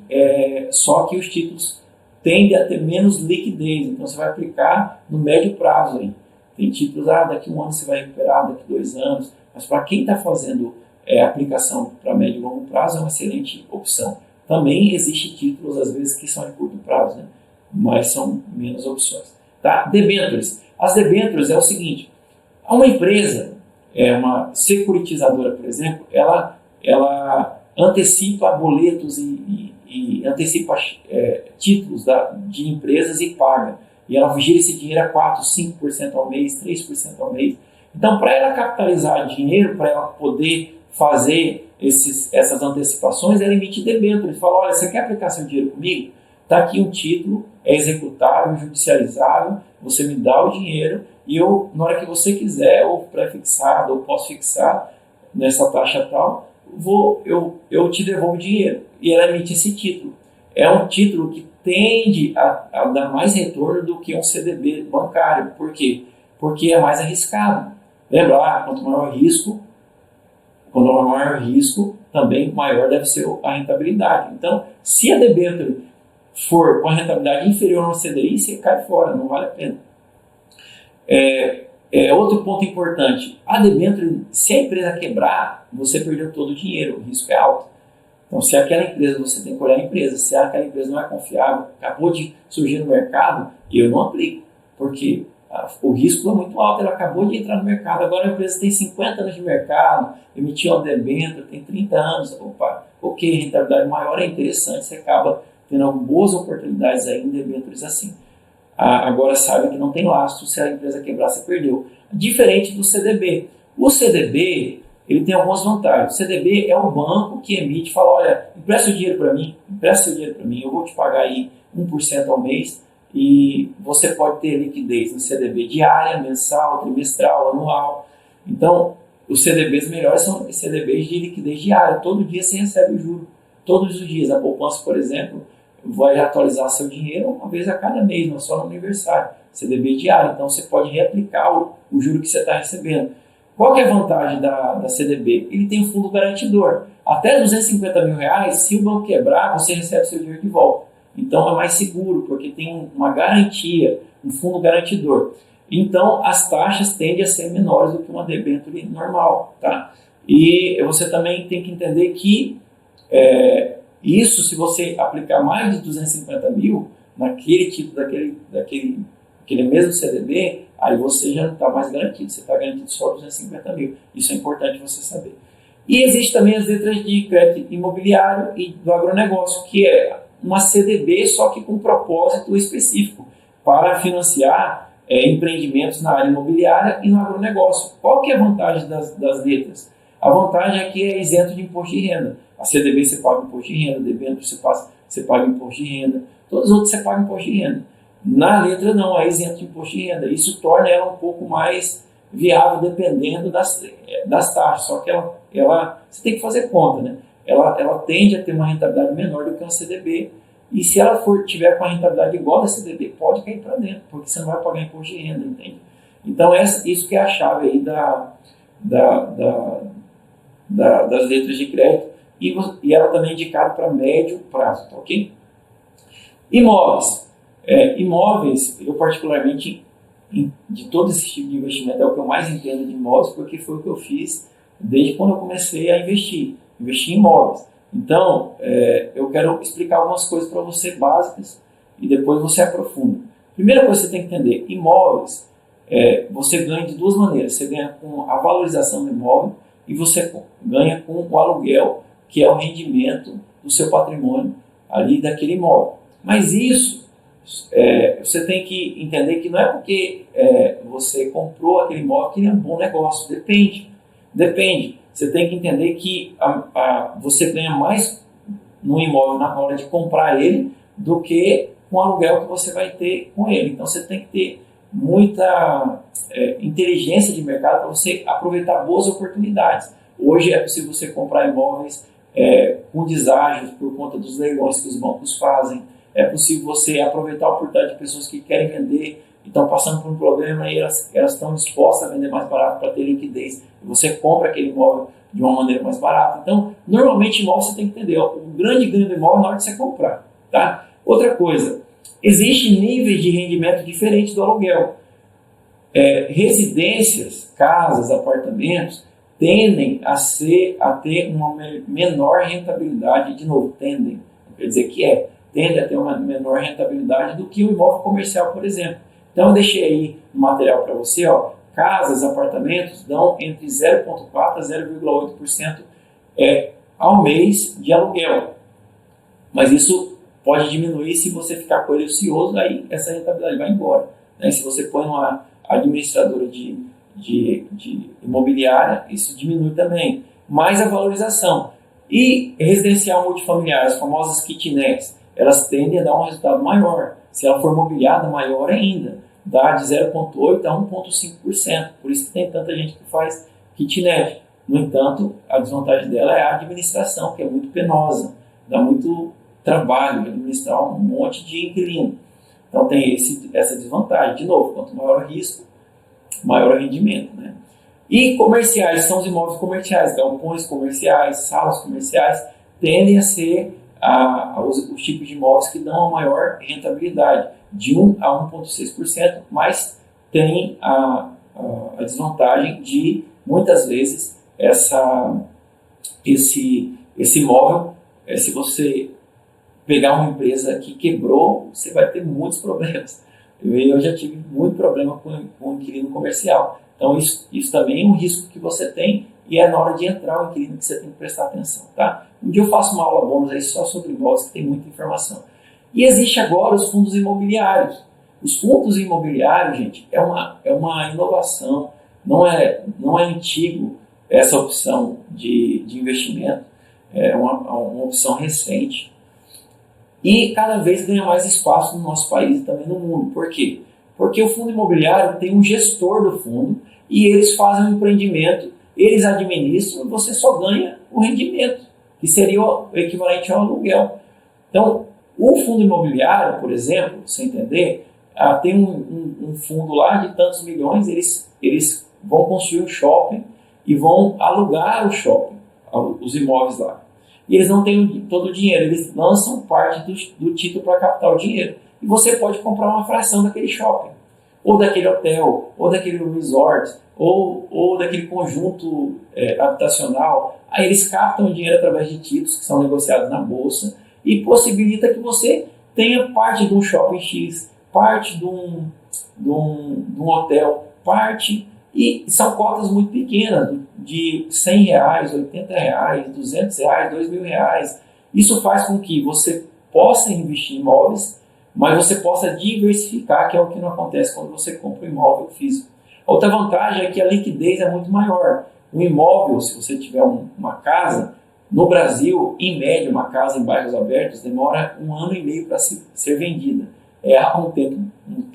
só que os títulos tendem a ter menos liquidez, então você vai aplicar no médio prazo aí. Tem títulos, daqui 1 ano você vai recuperar, daqui 2 anos, mas para quem está fazendo aplicação para médio e longo prazo é uma excelente opção. Também existem títulos, às vezes, que são de curto prazo, né? Mas são menos opções. Tá? Debêntures. As debêntures é o seguinte, uma empresa, uma securitizadora, por exemplo, ela antecipa boletos e antecipa títulos de empresas e paga. E ela gira esse dinheiro a 4%, 5% ao mês, 3% ao mês. Então, para ela capitalizar dinheiro, para ela poder fazer essas antecipações, ela emite debêntures. Fala, olha, você quer aplicar seu dinheiro comigo? Está aqui um título, é executável, judicializável, você me dá o dinheiro e eu, na hora que você quiser, ou pré-fixado, ou pós-fixar, nessa taxa tal, eu te devolvo o dinheiro. E ela emite esse título. É um título que tende a dar mais retorno do que um CDB bancário. Por quê? Porque é mais arriscado. Lembra, quanto maior o risco, também maior deve ser a rentabilidade. Então, se a debênture for com a rentabilidade inferior ao CDI, você cai fora, não vale a pena. Outro ponto importante, a debênture, se a empresa quebrar, você perdeu todo o dinheiro, o risco é alto. Então, se aquela empresa, você tem que olhar a empresa, se aquela empresa não é confiável, acabou de surgir no mercado, eu não aplico, porque O risco é muito alto, ela acabou de entrar no mercado, agora a empresa tem 50 anos de mercado, emitiu uma debênture, tem 30 anos, opa, ok, rentabilidade maior é interessante, você acaba tendo boas oportunidades aí em debêntures assim. Agora saiba que não tem lastro, se a empresa quebrar, você perdeu. Diferente do CDB. O CDB, ele tem algumas vantagens. O CDB é o banco que emite e fala, olha, empresta o dinheiro para mim, eu vou te pagar aí 1% ao mês e você pode ter liquidez no CDB diária, mensal, trimestral, anual. Então, os CDBs melhores são os CDBs de liquidez diária. Todo dia você recebe o juro. Todos os dias. A poupança, por exemplo, vai atualizar seu dinheiro uma vez a cada mês, não só no aniversário. CDB diário. Então, você pode reaplicar o juro que você está recebendo. Qual que é a vantagem da CDB? Ele tem um fundo garantidor. Até R$250 mil, se o banco quebrar, você recebe seu dinheiro de volta. Então é mais seguro, porque tem uma garantia, um fundo garantidor. Então as taxas tendem a ser menores do que uma debênture normal. Tá? E você também tem que entender que isso, se você aplicar mais de 250 mil naquele tipo, daquele mesmo CDB, aí você já não está mais garantido, você está garantido só 250 mil. Isso é importante você saber. E existe também as letras de crédito imobiliário e do agronegócio, que é uma CDB, só que com propósito específico, para financiar empreendimentos na área imobiliária e no agronegócio. Qual que é a vantagem das letras? A vantagem é que é isento de imposto de renda. A CDB você paga imposto de renda, debênture você paga imposto de renda, todos os outros você paga imposto de renda. Na letra não, é isento de imposto de renda. Isso torna ela um pouco mais viável dependendo das taxas. Só que ela você tem que fazer conta, né? Ela tende a ter uma rentabilidade menor do que uma CDB. E se ela tiver com a rentabilidade igual da CDB, pode cair para dentro, porque você não vai pagar imposto de renda, entende? Então, isso que é a chave aí das letras de crédito. E ela também é indicada para médio prazo, tá ok? Imóveis. Imóveis, eu particularmente, de todo esse tipo de investimento, é o que eu mais entendo de imóveis, porque foi o que eu fiz desde quando eu comecei a investir em imóveis. Então, eu quero explicar algumas coisas para você básicas e depois você aprofunda. Primeira coisa que você tem que entender, imóveis, você ganha de duas maneiras. Você ganha com a valorização do imóvel e você ganha com o aluguel, que é o rendimento do seu patrimônio ali daquele imóvel. Mas isso, você tem que entender que não é porque você comprou aquele imóvel que ele é um bom negócio. Depende. Você tem que entender que você ganha mais no imóvel na hora de comprar ele do que com o aluguel que você vai ter com ele. Então você tem que ter muita inteligência de mercado para você aproveitar boas oportunidades. Hoje é possível você comprar imóveis com deságios por conta dos leilões que os bancos fazem. É possível você aproveitar a oportunidade de pessoas que querem vender e estão passando por um problema e elas estão dispostas a vender mais barato para ter liquidez. E você compra aquele imóvel de uma maneira mais barata. Então, normalmente, imóvel você tem que entender. O grande ganho do imóvel na hora de você comprar. Tá? Outra coisa, existem níveis de rendimento diferentes do aluguel. Residências, casas, apartamentos, tendem a ter uma menor rentabilidade. De novo, tendem. Não quer dizer que tende a ter uma menor rentabilidade do que o imóvel comercial, por exemplo. Então, eu deixei aí no material para você, casas, apartamentos dão entre 0,4% a 0,8% ao mês de aluguel. Mas isso pode diminuir se você ficar com ele ocioso, aí essa rentabilidade vai embora. Né? Se você põe uma administradora de imobiliária, isso diminui também. Mais a valorização. E residencial multifamiliar, as famosas kitnets, elas tendem a dar um resultado maior. Se ela for mobiliada, maior ainda. Dá de 0,8% a 1,5%. Por isso que tem tanta gente que faz kitnet. No entanto, a desvantagem dela é a administração, que é muito penosa. Dá muito trabalho administrar um monte de inquilino. Então tem essa desvantagem. De novo, quanto maior o risco, maior o rendimento. Né? E comerciais, são os imóveis comerciais, galpões comerciais, salas comerciais, tendem a ser os tipos de imóveis que dão a maior rentabilidade, de 1 a 1,6%, mas tem a desvantagem de, muitas vezes, esse imóvel, se você pegar uma empresa que quebrou, você vai ter muitos problemas. Eu já tive muito problema com inquilino comercial. Então, isso também é um risco que você tem e é na hora de entrar o inquilino que você tem que prestar atenção, tá? Um dia eu faço uma aula bônus aí só sobre imóveis, que tem muita informação. E existe agora os fundos imobiliários. Os fundos imobiliários, gente, é uma inovação, não é antigo essa opção de investimento, é uma opção recente. E cada vez ganha mais espaço no nosso país e também no mundo. Por quê? Porque o fundo imobiliário tem um gestor do fundo e eles fazem um empreendimento, eles administram e você só ganha o rendimento, que seria o equivalente ao aluguel. Então, o fundo imobiliário, por exemplo, você entender, tem um fundo lá de tantos milhões, eles vão construir um shopping e vão alugar o shopping, os imóveis lá. E eles não têm todo o dinheiro, eles lançam parte do título para captar o dinheiro. E você pode comprar uma fração daquele shopping, ou daquele hotel, ou daquele resort, ou daquele conjunto habitacional. Aí eles captam o dinheiro através de títulos que são negociados na bolsa e possibilita que você tenha parte de um shopping X, parte de um hotel, parte, e são cotas muito pequenas, de R$100, R$80, R$200, R$2.000. Isso faz com que você possa investir em imóveis, mas você possa diversificar, que é o que não acontece quando você compra um imóvel físico. Outra vantagem é que a liquidez é muito maior. Um imóvel, se você tiver uma casa, no Brasil, em média, uma casa em bairros abertos demora 1 ano e meio para ser vendida. É um tempo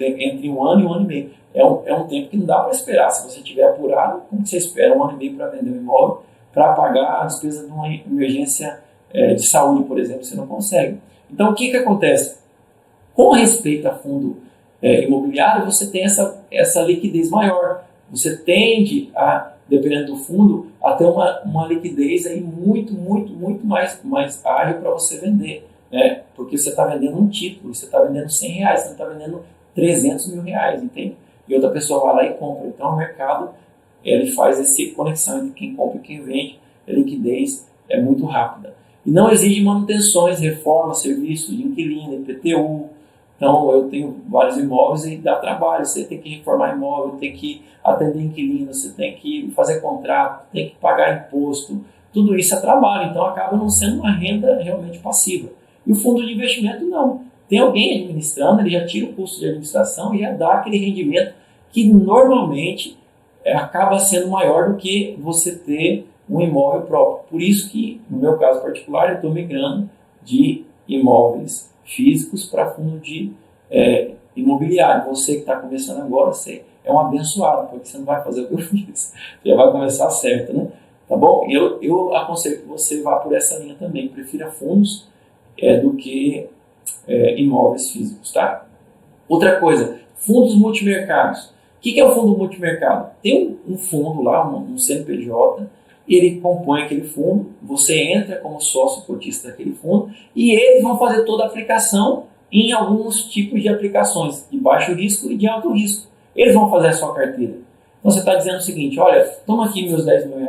entre 1 ano e 1 ano e meio. É um tempo que não dá para esperar. Se você estiver apurado, como você espera 1 ano e meio para vender um imóvel, para pagar a despesa de uma emergência de saúde, por exemplo, você não consegue. Então, o que acontece? Com respeito a fundo imobiliário, você tem essa liquidez maior. Você tende a, dependendo do fundo, a ter uma liquidez aí muito mais ágil para você vender, né? Porque você está vendendo um título, você está vendendo R$100, você não está vendendo R$300 mil, entende? E outra pessoa vai lá e compra. Então o mercado ele faz essa conexão entre quem compra e quem vende, a liquidez é muito rápida. E não exige manutenções, reformas, serviços de inquilino, IPTU. Então, eu tenho vários imóveis e dá trabalho. Você tem que reformar imóvel, tem que atender inquilino, você tem que fazer contrato, tem que pagar imposto. Tudo isso é trabalho, então acaba não sendo uma renda realmente passiva. E o fundo de investimento não. Tem alguém administrando, ele já tira o custo de administração e já dá aquele rendimento que normalmente acaba sendo maior do que você ter um imóvel próprio. Por isso que, no meu caso particular, eu estou migrando de imóveis físicos para fundo de imobiliário. Você que está começando agora, você é um abençoado, porque você não vai fazer o que eu fiz. Você já vai começar certo, né? Tá bom? Eu aconselho que você vá por essa linha também. Prefira fundos do que imóveis físicos, tá? Outra coisa, fundos multimercados. O que é o fundo multimercado? Tem um fundo lá, um CNPJ, ele compõe aquele fundo, você entra como sócio cotista daquele fundo e eles vão fazer toda a aplicação em alguns tipos de aplicações de baixo risco e de alto risco. Eles vão fazer a sua carteira. Então você está dizendo o seguinte, olha, toma aqui meus R$10 mil,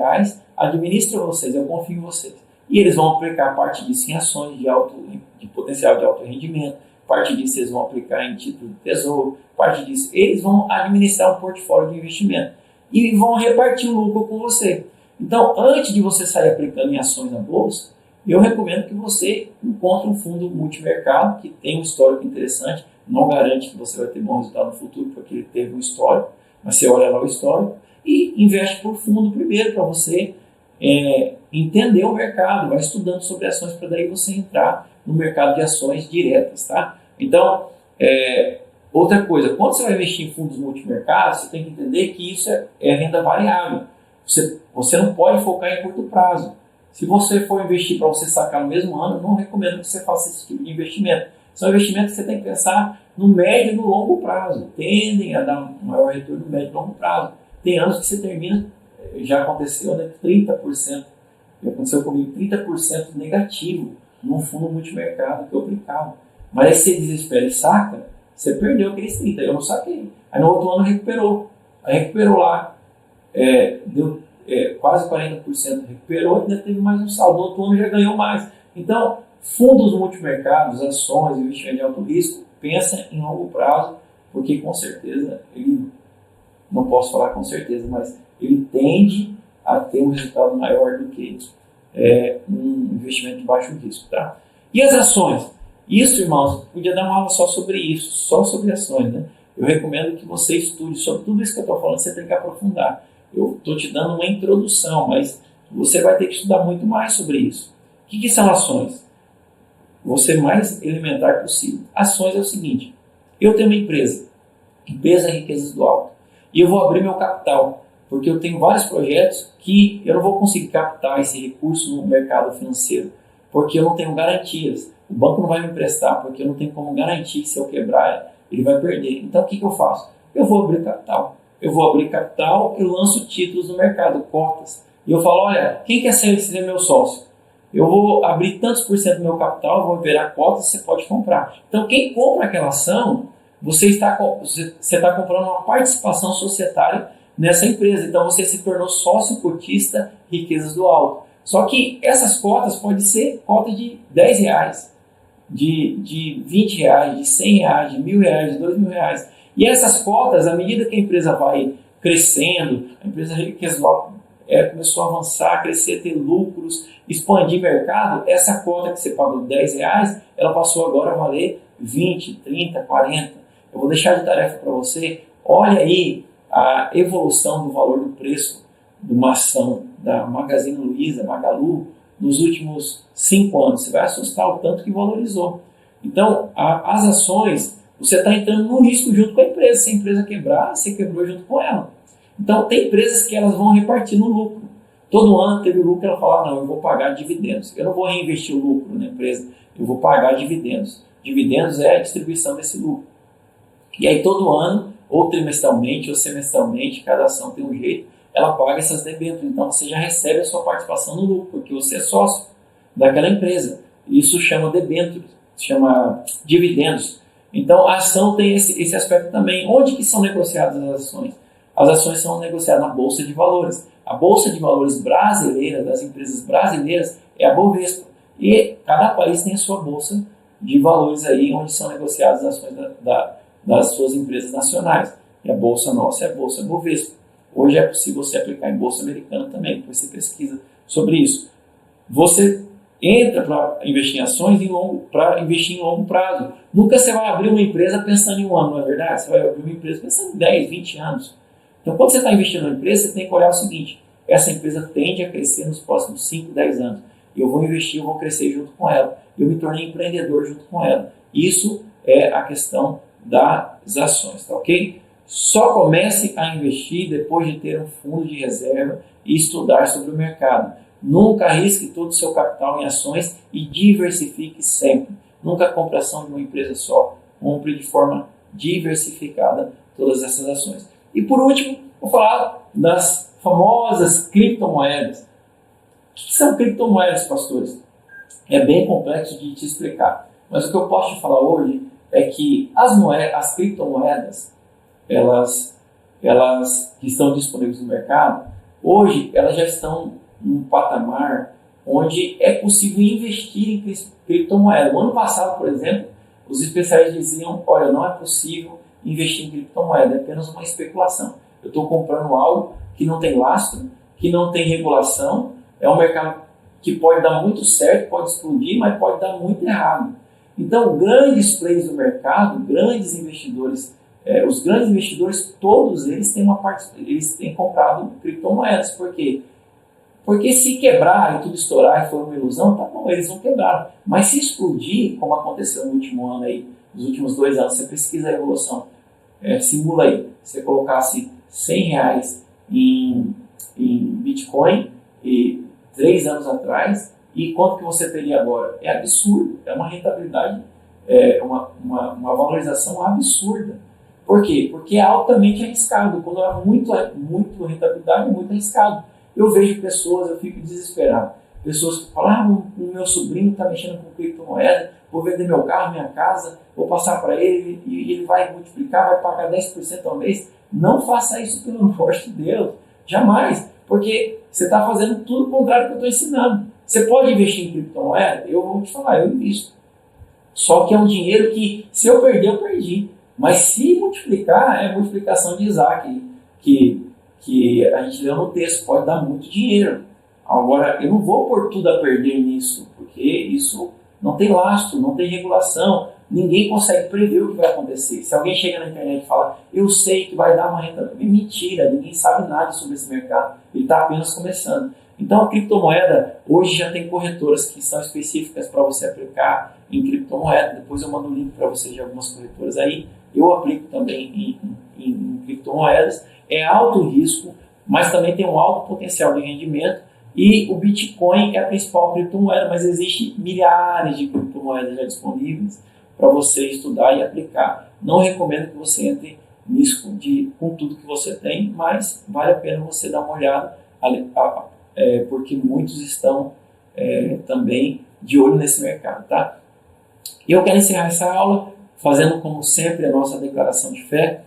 administra vocês, eu confio em vocês. E eles vão aplicar parte disso em ações de potencial de alto rendimento, parte disso eles vão aplicar em título de tesouro, parte disso eles vão administrar um portfólio de investimento e vão repartir o lucro com você. Então, antes de você sair aplicando em ações na bolsa, eu recomendo que você encontre um fundo multimercado que tem um histórico interessante, não garante que você vai ter bom resultado no futuro, porque ele teve um histórico, mas você olha lá o histórico e investe por fundo primeiro para você entender o mercado, vai estudando sobre ações para daí você entrar no mercado de ações diretas, tá? Então, outra coisa, quando você vai investir em fundos multimercados, você tem que entender que isso é renda variável. Você não pode focar em curto prazo. Se você for investir para você sacar no mesmo ano, eu não recomendo que você faça esse tipo de investimento. São investimentos que você tem que pensar no médio e no longo prazo. Tendem a dar um maior retorno no médio e longo prazo. Tem anos que você termina, já aconteceu, né, 30%. Já aconteceu comigo, 30% negativo num fundo multimercado que eu aplicava. Mas aí você desespera e saca, você perdeu aqueles 30%. Eu não saquei. Aí no outro ano recuperou. Aí recuperou lá. Deu quase 40%, recuperou e ainda teve mais um saldo. No outro ano já ganhou mais. Então, fundos multimercados, ações, investimento de alto risco, pensa em longo prazo porque com certeza ele, não posso falar com certeza, mas ele tende a ter um resultado maior do que um investimento de baixo risco. Tá? E as ações? Isso, irmãos, podia dar uma aula só sobre isso, só sobre ações, né? Eu recomendo que você estude sobre tudo isso que eu estou falando, você tem que aprofundar. Eu estou te dando uma introdução, mas você vai ter que estudar muito mais sobre isso. O que são ações? Vou ser mais elementar possível. Ações é o seguinte, eu tenho uma empresa Riquezas do Alto, e eu vou abrir meu capital, porque eu tenho vários projetos que eu não vou conseguir captar esse recurso no mercado financeiro, porque eu não tenho garantias. O banco não vai me emprestar, porque eu não tenho como garantir que se eu quebrar, ele vai perder. Então, o que eu faço? Eu vou abrir capital. Eu lanço títulos no mercado, cotas. E eu falo, olha, quem quer ser meu sócio? Eu vou abrir tantos por cento do meu capital, vou virar cotas, você pode comprar. Então, quem compra aquela ação, você está comprando uma participação societária nessa empresa. Então, você se tornou sócio cotista Riquezas do Alto. Só que essas cotas podem ser cotas de R$10, de R$20, de R$100, de R$1.000, de R$2.000. E essas cotas, à medida que a empresa vai crescendo, a empresa Riquezas do Alto começou a avançar, crescer, ter lucros, expandir mercado, essa cota que você pagou R$10, ela passou agora a valer 20, 30, 40. Eu vou deixar de tarefa para você. Olha aí a evolução do valor do preço de uma ação da Magazine Luiza, Magalu, nos últimos 5 anos. Você vai assustar o tanto que valorizou. Então, as ações, você está entrando no risco junto com a empresa. Se a empresa quebrar, você quebrou junto com ela. Então, tem empresas que elas vão repartir no lucro. Todo ano teve lucro, ela fala, não, eu vou pagar dividendos. Eu não vou reinvestir o lucro na empresa, eu vou pagar dividendos. Dividendos é a distribuição desse lucro. E aí, todo ano, ou trimestralmente, ou semestralmente, cada ação tem um jeito, ela paga essas debêntures. Então, você já recebe a sua participação no lucro, porque você é sócio daquela empresa. Isso chama debêntures, chama dividendos. Então, a ação tem esse aspecto também. Onde que são negociadas as ações? As ações são negociadas na Bolsa de Valores. A Bolsa de Valores brasileira, das empresas brasileiras, é a Bovespa. E cada país tem a sua Bolsa de Valores aí, onde são negociadas as ações das suas empresas nacionais. E a Bolsa nossa é a Bolsa Bovespa. Hoje é possível você aplicar em Bolsa Americana também, depois você pesquisa sobre isso. Você entra para investir em ações para investir em longo prazo. Nunca você vai abrir uma empresa pensando em um ano, não é verdade? Você vai abrir uma empresa pensando em 10, 20 anos. Então, quando você está investindo na empresa, você tem que olhar o seguinte, essa empresa tende a crescer nos próximos 5, 10 anos. Eu vou investir, eu vou crescer junto com ela. Eu me tornei empreendedor junto com ela. Isso é a questão das ações, tá ok? Só comece a investir depois de ter um fundo de reserva e estudar sobre o mercado. Nunca arrisque todo o seu capital em ações e diversifique sempre. Nunca compre ação de uma empresa só. Compre de forma diversificada todas essas ações. E por último, vou falar das famosas criptomoedas. O que são criptomoedas, pastores? É bem complexo de te explicar. Mas o que eu posso te falar hoje é que as criptomoedas, elas que estão disponíveis no mercado, hoje elas já estão num patamar onde é possível investir em criptomoedas. No ano passado, por exemplo, os especialistas diziam, olha, não é possível investir em criptomoeda, é apenas uma especulação. Eu estou comprando algo que não tem lastro, que não tem regulação, é um mercado que pode dar muito certo, pode explodir, mas pode dar muito errado. Então, grandes players do mercado, grandes investidores, os grandes investidores, todos eles têm comprado criptomoedas. Por quê? Porque se quebrar e tudo estourar e for uma ilusão, tá bom, eles não quebraram. Mas se explodir, como aconteceu no último ano aí, nos últimos 2 anos, você pesquisa a evolução, simula aí, você colocasse R$100 em Bitcoin e 3 anos atrás, e quanto que você teria agora? É absurdo, é uma rentabilidade, uma valorização absurda. Por quê? Porque é altamente arriscado. Quando há muito rentabilidade, é muito arriscado. Eu vejo pessoas, eu fico desesperado. Pessoas que falam, o meu sobrinho está mexendo com criptomoeda, vou vender meu carro, minha casa, vou passar para ele e ele vai multiplicar, vai pagar 10% ao mês. Não faça isso, pelo amor de Deus. Jamais. Porque você está fazendo tudo o contrário do que eu estou ensinando. Você pode investir em criptomoeda? Eu vou te falar, eu invisto. Só que é um dinheiro que, se eu perder, eu perdi. Mas se multiplicar, é a multiplicação de Isaac, que a gente leu no texto, pode dar muito dinheiro. Agora, eu não vou pôr tudo a perder nisso, porque isso não tem lastro, não tem regulação, ninguém consegue prever o que vai acontecer. Se alguém chega na internet e fala, eu sei que vai dar uma renda, é mentira, ninguém sabe nada sobre esse mercado, ele está apenas começando. Então, a criptomoeda, hoje já tem corretoras que são específicas para você aplicar em criptomoeda. Depois eu mando um link para você de algumas corretoras aí. Eu aplico também em criptomoedas. É alto risco, mas também tem um alto potencial de rendimento. E o Bitcoin é a principal criptomoeda, mas existem milhares de criptomoedas já disponíveis para você estudar e aplicar. Não recomendo que você entre nisso com tudo que você tem, mas vale a pena você dar uma olhada, porque muitos estão também de olho nesse mercado, tá? E eu quero encerrar essa aula fazendo, como sempre, a nossa declaração de fé.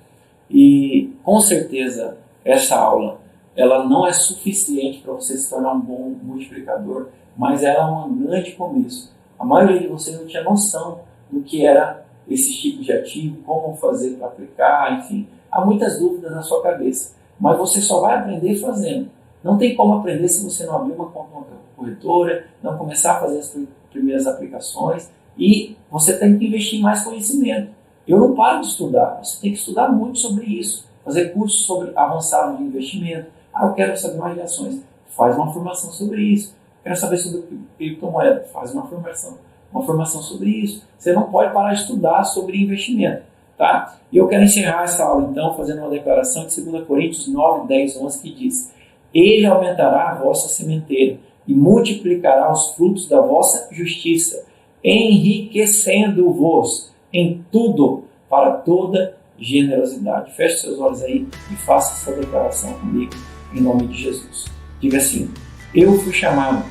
E, com certeza, essa aula ela não é suficiente para você se tornar um bom multiplicador, mas ela é um grande começo. A maioria de vocês não tinha noção do que era esse tipo de ativo, como fazer para aplicar, enfim. Há muitas dúvidas na sua cabeça, mas você só vai aprender fazendo. Não tem como aprender se você não abrir uma conta numa corretora, não começar a fazer as primeiras aplicações, e você tem que investir mais conhecimento. Eu não paro de estudar, você tem que estudar muito sobre isso, fazer cursos sobre avançado de investimento. Eu quero saber mais de ações, faz uma formação sobre isso. Quero saber sobre criptomoeda, faz uma formação sobre isso. Você não pode parar de estudar sobre investimento, tá? E eu quero encerrar essa aula, então, fazendo uma declaração de 2 Coríntios 9, 10, 11, que diz: Ele aumentará a vossa sementeira e multiplicará os frutos da vossa justiça, enriquecendo-vos em tudo para toda generosidade. Feche seus olhos aí e faça essa declaração comigo, em nome de Jesus. Diga assim: eu fui chamado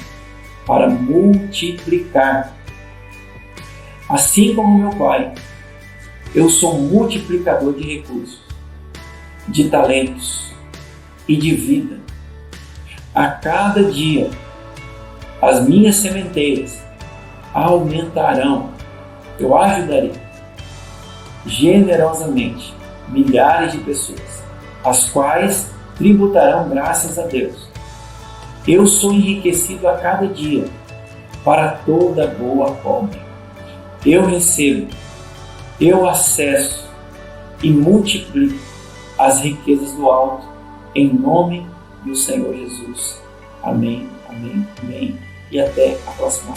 para multiplicar. Assim como meu Pai, eu sou um multiplicador de recursos, de talentos e de vida. A cada dia, as minhas sementeiras aumentarão. Eu ajudarei generosamente milhares de pessoas, as quais tributarão graças a Deus. Eu sou enriquecido a cada dia para toda boa obra. Eu recebo, eu acesso e multiplico as riquezas do alto, em nome do Senhor Jesus. Amém, amém, amém. E até a próxima.